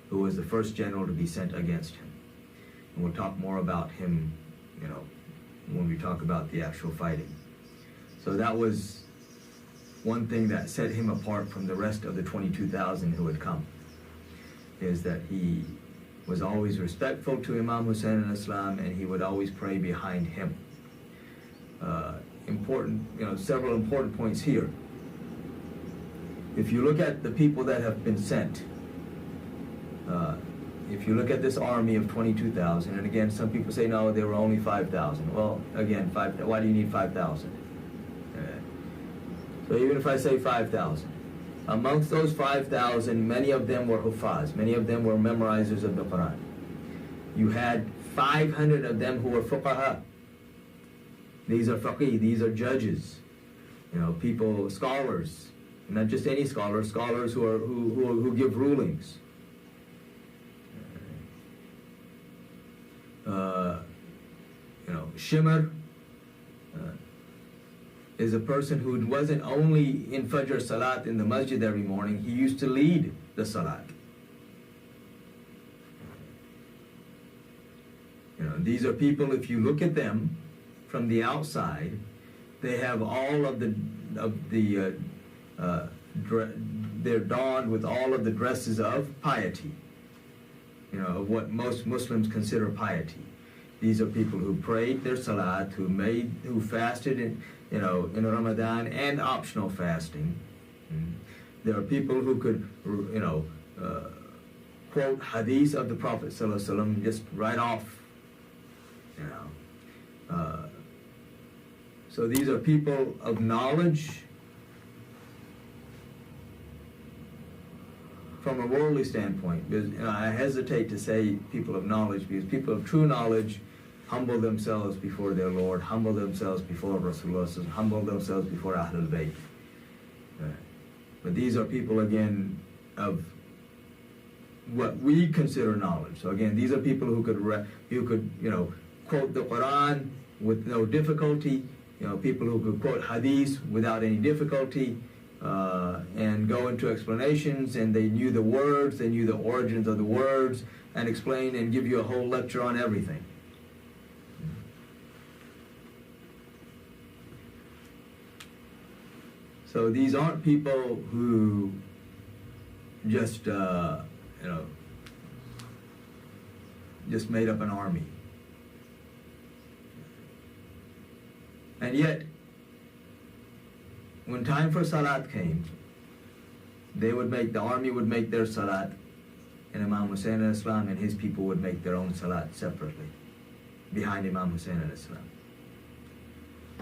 who was the first general to be sent against him. And we'll talk more about him, when we talk about the actual fighting. So that was one thing that set him apart from the rest of the 22,000 who had come, is that he was always respectful to Imam Husain al-Islam, and he would always pray behind him. Several important points here. If you look at the people that have been sent, if you look at this army of 22,000, and again, some people say, no, there were only 5,000. Well, again, why do you need 5,000? So even if I say 5,000, amongst those 5,000, many of them were huffaz, many of them were memorizers of the Quran. You had 500 of them who were fuqaha. These are faqih, these are judges, people, scholars, not just any scholars, scholars who give rulings. Shimr is a person who wasn't only in Fajr Salat in the masjid every morning, he used to lead the Salat. These are people, if you look at them from the outside, they have all of they're donned with all of the dresses of piety, of what most Muslims consider piety. These are people who prayed their salat, who fasted in Ramadan and optional fasting. There are people who could, quote hadith of the Prophet ﷺ just right off. So these are people of knowledge from a worldly standpoint. Because, I hesitate to say people of knowledge, because people of true knowledge humble themselves before their Lord, humble themselves before Rasulullah, humble themselves before Ahlul Bayt. But these are people, again, of what we consider knowledge. So again, these are people who could quote the Quran with no difficulty, people who could quote hadith without any difficulty, and go into explanations, and they knew the words, they knew the origins of the words, and explain and give you a whole lecture on everything. So these aren't people who just just made up an army. And yet, when time for salat came, the army would make their salat, and Imam Husain al-Islam and his people would make their own salat separately, behind Imam Husain al-Islam.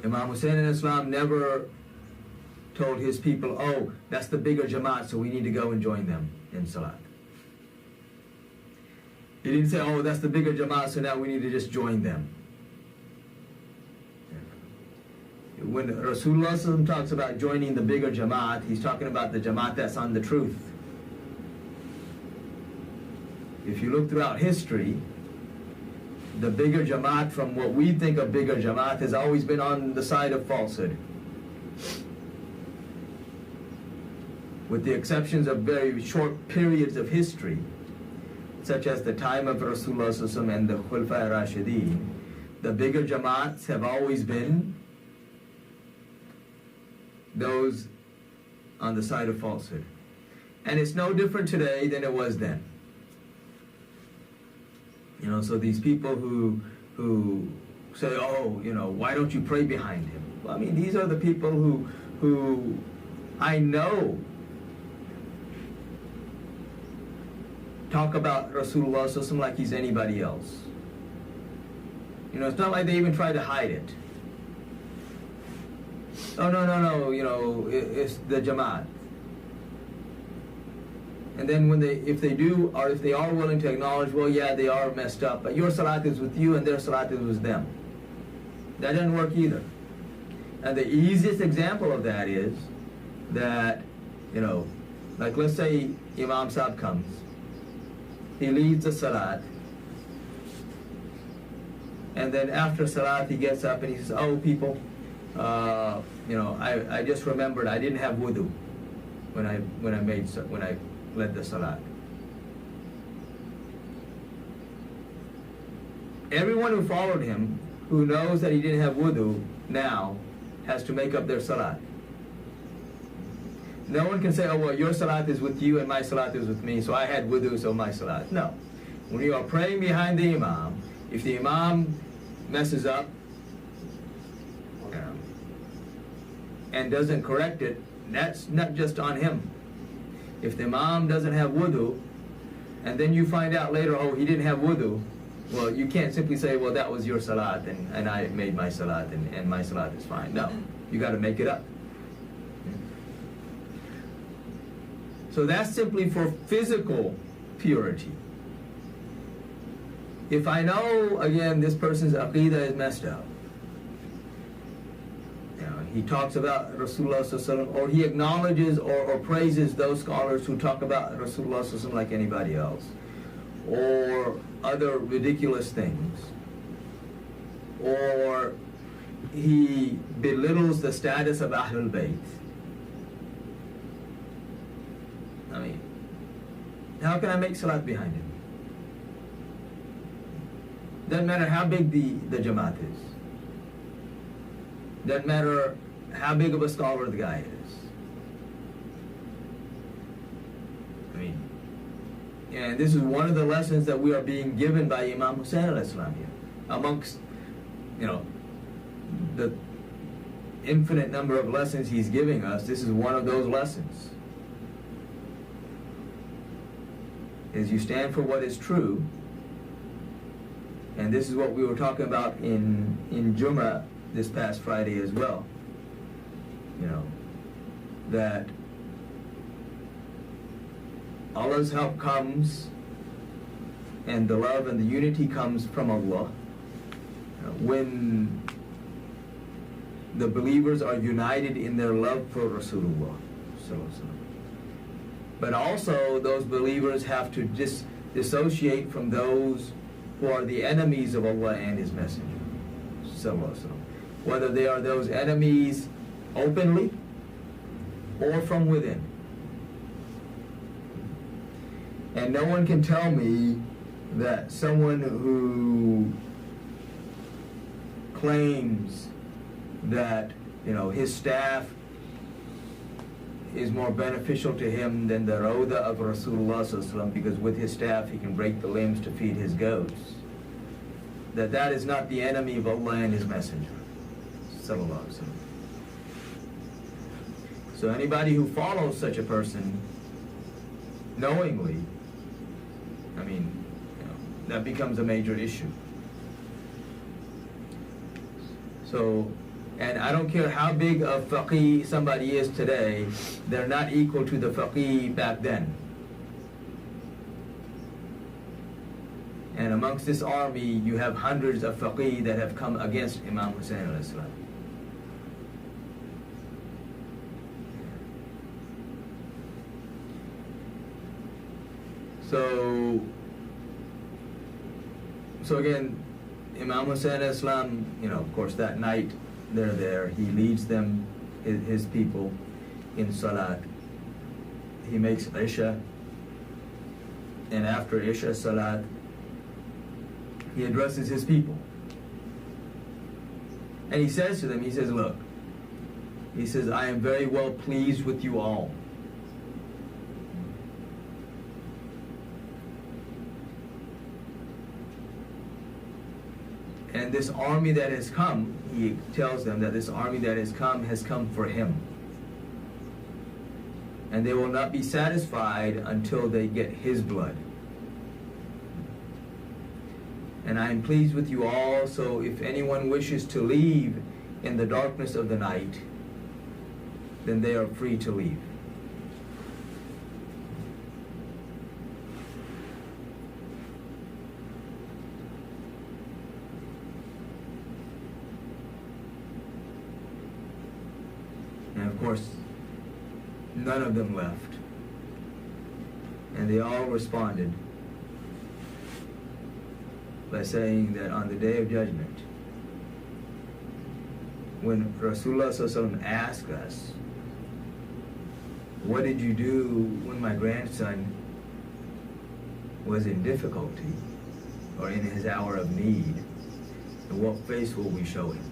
Imam Husain al-Islam never told his people, oh, that's the bigger Jamaat, so we need to go and join them in salat. He didn't say, oh, that's the bigger Jamaat, so now we need to just join them. When Rasulullah talks about joining the bigger Jamaat, he's talking about the Jamaat that's on the truth. If you look throughout history, the bigger Jamaat, from what we think of bigger Jamaat, has always been on the side of falsehood. With the exceptions of very short periods of history, such as the time of Rasulullah and the Khulafai Rashideen, the bigger Jamaats have always been those on the side of falsehood. And it's no different today than it was then. So these people who say, oh, why don't you pray behind him? Well, these are the people who I know talk about Rasulullah like he's anybody else. It's not like they even try to hide it. Oh, no, it's the Jamaat. And then if they are willing to acknowledge, well, yeah, they are messed up, but your salat is with you and their salat is with them. That doesn't work either. And the easiest example of that is that, like let's say Imam Sahib comes, he leads the salat, and then after salat he gets up and he says, oh, people, I just remembered I didn't have wudu when I led the salat. everyone who followed him, who knows that he didn't have wudu, now has to make up their salat. No one can say, oh, well, your salat is with you and my salat is with me, so I had wudu, so my salat. No. When you are praying behind the imam, if the imam messes up and doesn't correct it, that's not just on him. If the imam doesn't have wudu, and then you find out later, oh, he didn't have wudu, well, you can't simply say, well, that was your salat, and I made my salat, and my salat is fine. No, you got to make it up. So that's simply for physical purity. If I know, again, this person's aqidah is messed up, he talks about Rasulullah ﷺ, or he acknowledges or praises those scholars who talk about Rasulullah ﷺ like anybody else, or other ridiculous things, or he belittles the status of Ahlul Bayt. I mean, how can I make salat behind him? Doesn't matter how big the Jamaat is. Doesn't matter how big of a scholar the guy is. I mean, and this is one of the lessons that we are being given by Imam Husain al-Islam here. Amongst, the infinite number of lessons he's giving us, this is one of those lessons. Is you stand for what is true, and this is what we were talking about in Jummah this past Friday as well. That Allah's help comes, and the love and the unity comes from Allah when the believers are united in their love for Rasulullah. But also those believers have to dissociate from those who are the enemies of Allah and His Messenger. Whether they are those enemies openly or from within. And no one can tell me that someone who claims that his staff is more beneficial to him than the Rawda of Rasulullah ﷺ, because with his staff he can break the limbs to feed his goats, that is not the enemy of Allah and His Messenger. So anybody who follows such a person knowingly, that becomes a major issue. So, and I don't care how big a faqih somebody is today, they're not equal to the faqih back then. And amongst this army, you have hundreds of faqih that have come against Imam Husain al-Islam. So again, Imam Husain al-Islam, of course, that night they're there. He leads them, his people, in salat. He makes Isha, and after Isha salat, he addresses his people. And he says to them, look, I am very well pleased with you all. And this army that has come, he tells them that this army that has come for him. And they will not be satisfied until they get his blood. And I am pleased with you all, so if anyone wishes to leave in the darkness of the night, then they are free to leave. And of course, none of them left. And they all responded by saying that on the Day of Judgment, when Rasulullah ﷺ asked us, what did you do when my grandson was in difficulty? or in his hour of need, and what face will we show him?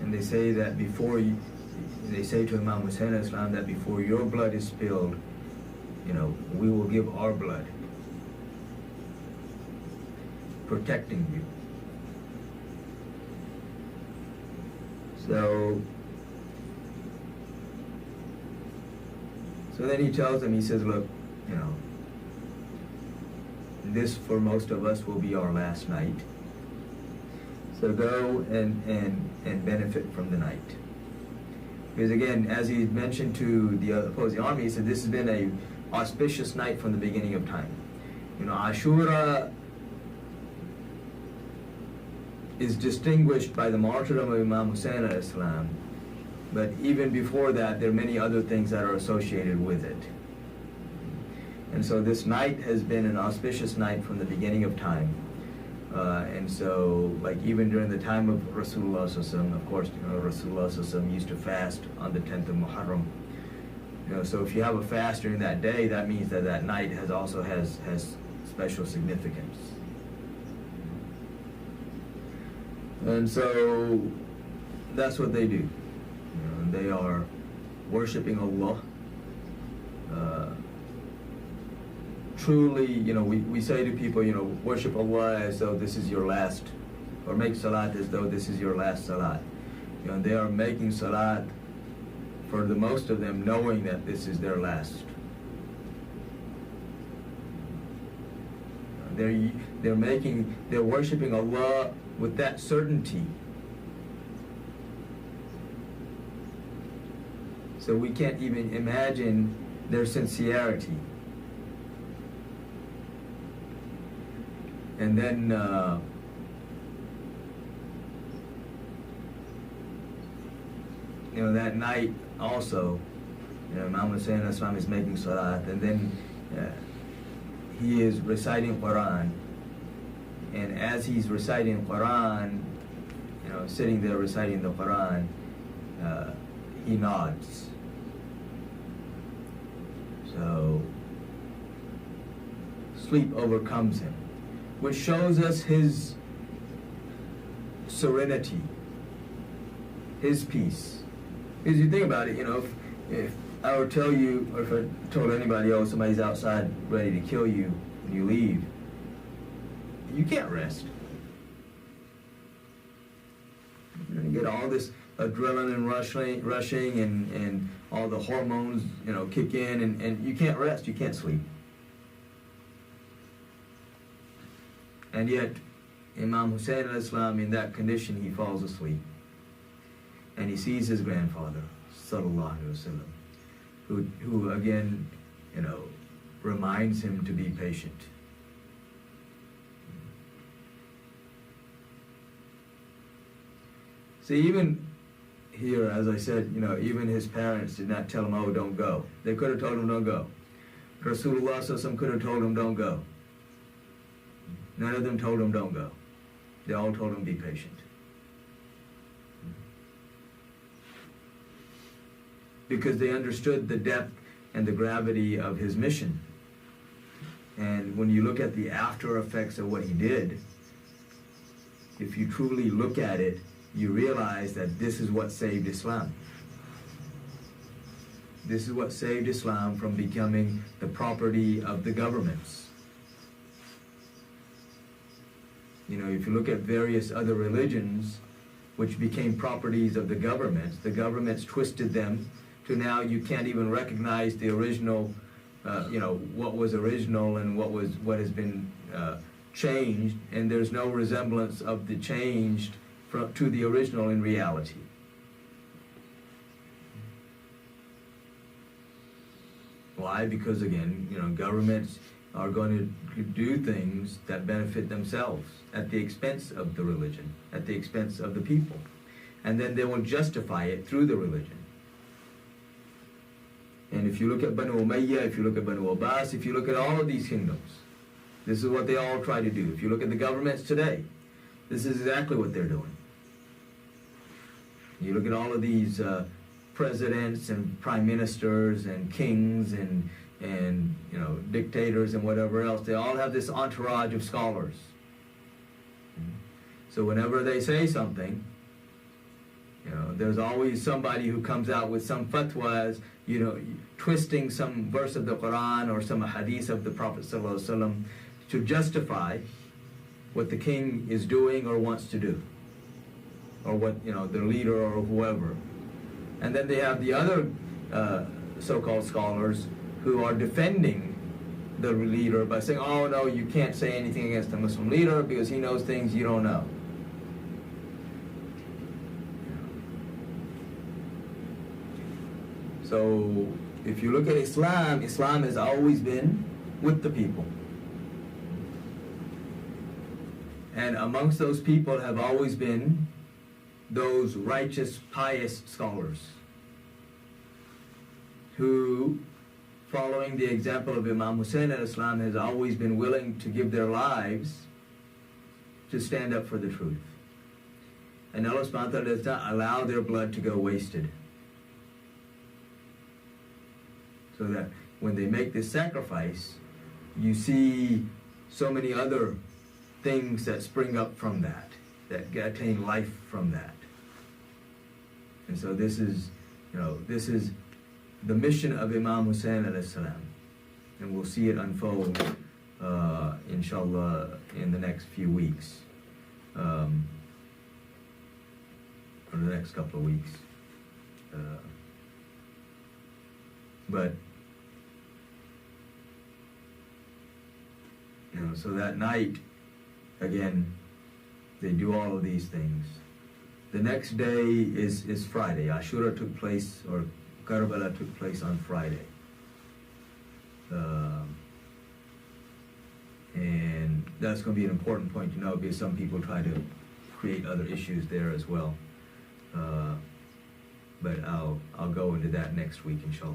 And they say that they say to Imam Husain Islam that before your blood is spilled, we will give our blood, protecting you. So then he tells them, he says, look, this for most of us will be our last night. So go and benefit from the night. Because again, as he mentioned to the opposing army, he said this has been a auspicious night from the beginning of time. Ashura is distinguished by the martyrdom of Imam Husain al-Islam, but even before that, there are many other things that are associated with it. And so this night has been an auspicious night from the beginning of time. And so, like even during the time of Rasulullah, of course, Rasulullah used to fast on the 10th of Muharram. So if you have a fast during that day, that means that that night also has special significance. And so that's what they do. They are worshiping Allah. Truly, we say to people, worship Allah as though this is your last, or make salat as though this is your last salat. They are making salat, for the most of them, knowing that this is their last. They're worshiping Allah with that certainty. So we can't even imagine their sincerity. And then that night also, Imam Husain Islam is making salat, and then he is reciting Quran. And as he's reciting Quran, sitting there reciting the Quran, he nods. So sleep overcomes him, which shows us his serenity, his peace. Because you think about it, if I were to tell you, or if I told anybody, somebody's outside ready to kill you, and you leave, you can't rest. You're going to get all this adrenaline rushing and all the hormones, kick in, and you can't rest, you can't sleep. And yet, Imam Husain al-Islam, in that condition, he falls asleep. And he sees his grandfather, sallallahu alaihi wasallam, who again, reminds him to be patient. See, even here, as I said, even his parents did not tell him, oh, don't go. They could have told him, don't go. Rasulullah could have told him, don't go. None of them told him, don't go. They all told him, be patient. Because they understood the depth and the gravity of his mission. And when you look at the after effects of what he did, if you truly look at it, you realize that this is what saved Islam. This is what saved Islam from becoming the property of the governments. If you look at various other religions which became properties of the governments twisted them to now you can't even recognize the original, what was original and what has been changed, and there's no resemblance of the changed to the original in reality. Why? Because again, governments are going to do things that benefit themselves at the expense of the religion, at the expense of the people. And then they will justify it through the religion. And if you look at Banu Umayyah, if you look at Banu Abbas, if you look at all of these kingdoms, this is what they all try to do. If you look at the governments today, this is exactly what they're doing. You look at all of these presidents and prime ministers and kings and dictators and whatever else. They all have this entourage of scholars. So whenever they say something, there's always somebody who comes out with some fatwas, twisting some verse of the Quran or some hadith of the Prophet ﷺ to justify what the king is doing or wants to do, or what the leader or whoever. And then they have the other so-called scholars who are defending the leader by saying, oh no, you can't say anything against the Muslim leader because he knows things you don't know. So if you look at Islam, Islam has always been with the people. And amongst those people have always been those righteous, pious scholars who, following the example of Imam Husain al-Islam, has always been willing to give their lives to stand up for the truth. And Allah subhanahu wa ta'ala does not allow their blood to go wasted. So that when they make this sacrifice, you see so many other things that spring up from that attain life from that. And so this is the mission of Imam Husain alayhi salam. And we'll see it unfold, inshallah, in the next few weeks. Or the next couple of weeks. But so that night, again, they do all of these things. The next day is Friday. Ashura took place, or Karbala took place on Friday. And that's going to be an important point to know, because some people try to create other issues there as well. But I'll go into that next week, inshallah.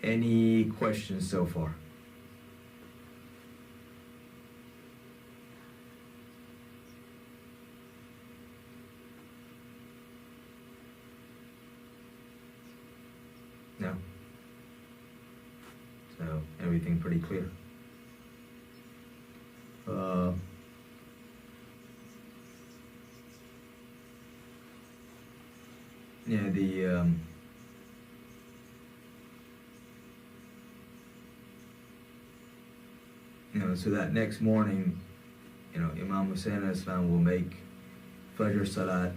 Any questions so far? No? So, everything pretty clear. So that next morning, Imam Husain al-Islam will make Fajr Salat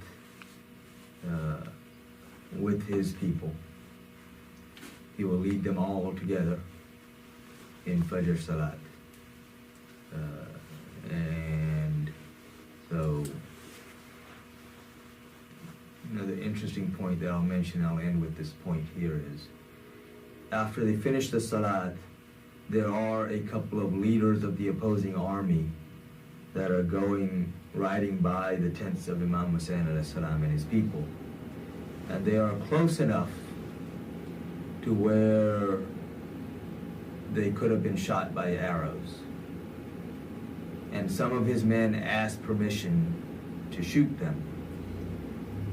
with his people. He will lead them all together in Fajr Salat. And so, another interesting point that I'll mention, I'll end with this point here, is after they finish the Salat, there are a couple of leaders of the opposing army that are riding by the tents of Imam Husain alayhi salam and his people. And they are close enough to where they could have been shot by arrows. And some of his men asked permission to shoot them.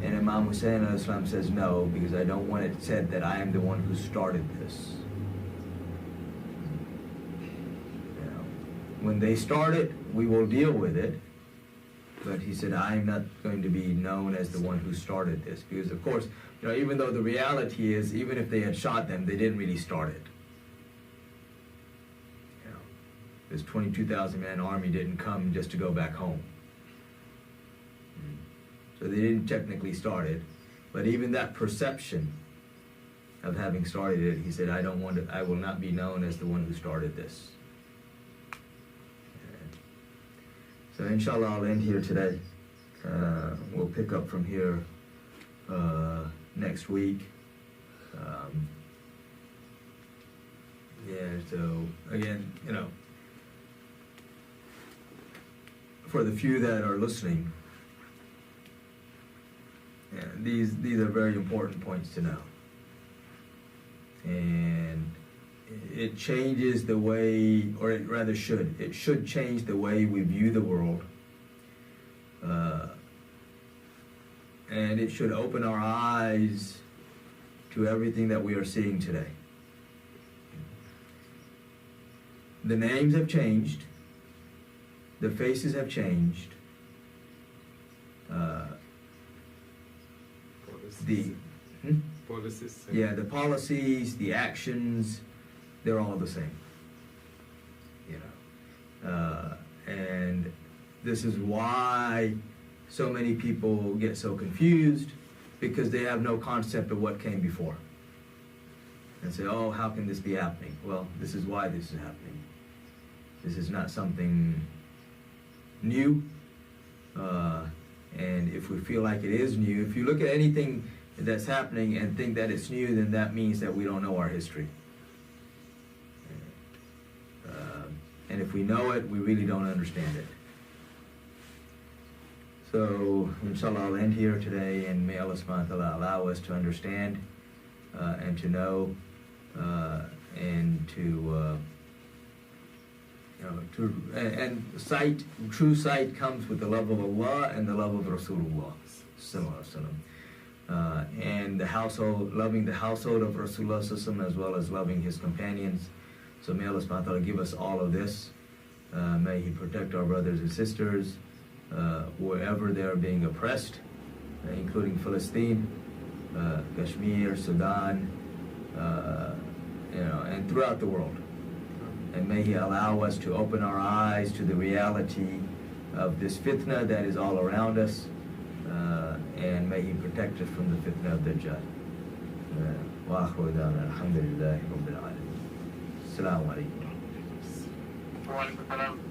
And Imam Husain alayhi salam says, no, because I don't want it said that I am the one who started this. When they start it, we will deal with it. But he said, I'm not going to be known as the one who started this. Because, of course, even though the reality is, even if they had shot them, they didn't really start it. This 22,000-man army didn't come just to go back home. So they didn't technically start it. But even that perception of having started it, he said, I will not be known as the one who started this. So inshallah, I'll end here today. We'll pick up from here next week. So again, for the few that are listening, these are very important points to know. And it changes the way, or it rather should. It should change the way we view the world. And it should open our eyes to everything that we are seeing today. The names have changed. The faces have changed. The policies. yeah, the policies, the actions, they're all the same. You know, and this is why so many people get so confused, because they have no concept of what came before. And say, oh, how can this be happening? Well, this is why this is happening. This is not something new. And if we feel like it is new, if you look at anything that's happening and think that it's new, then that means that we don't know our history. And if we know it, we really don't understand it. So, inshallah, I'll end here today, and may Allah subhanahu wa ta'ala allow us to understand and to know and to and sight, true sight comes with the love of Allah and the love of Rasulullah sallallahu alaihi wasallam. And the household, loving the household of Rasulullah sallallahu alaihi wasallam, as well as loving his companions. So may Allah subhanahu wa ta'ala give us all of this. May He protect our brothers and sisters wherever they are being oppressed, including Palestine, Kashmir, Sudan, and throughout the world. And may He allow us to open our eyes to the reality of this fitna that is all around us, and may He protect us from the fitna of Dajjal. Wa akhiru da'wana alhamdulillahi rabbil alamin. Assalamu alaikum.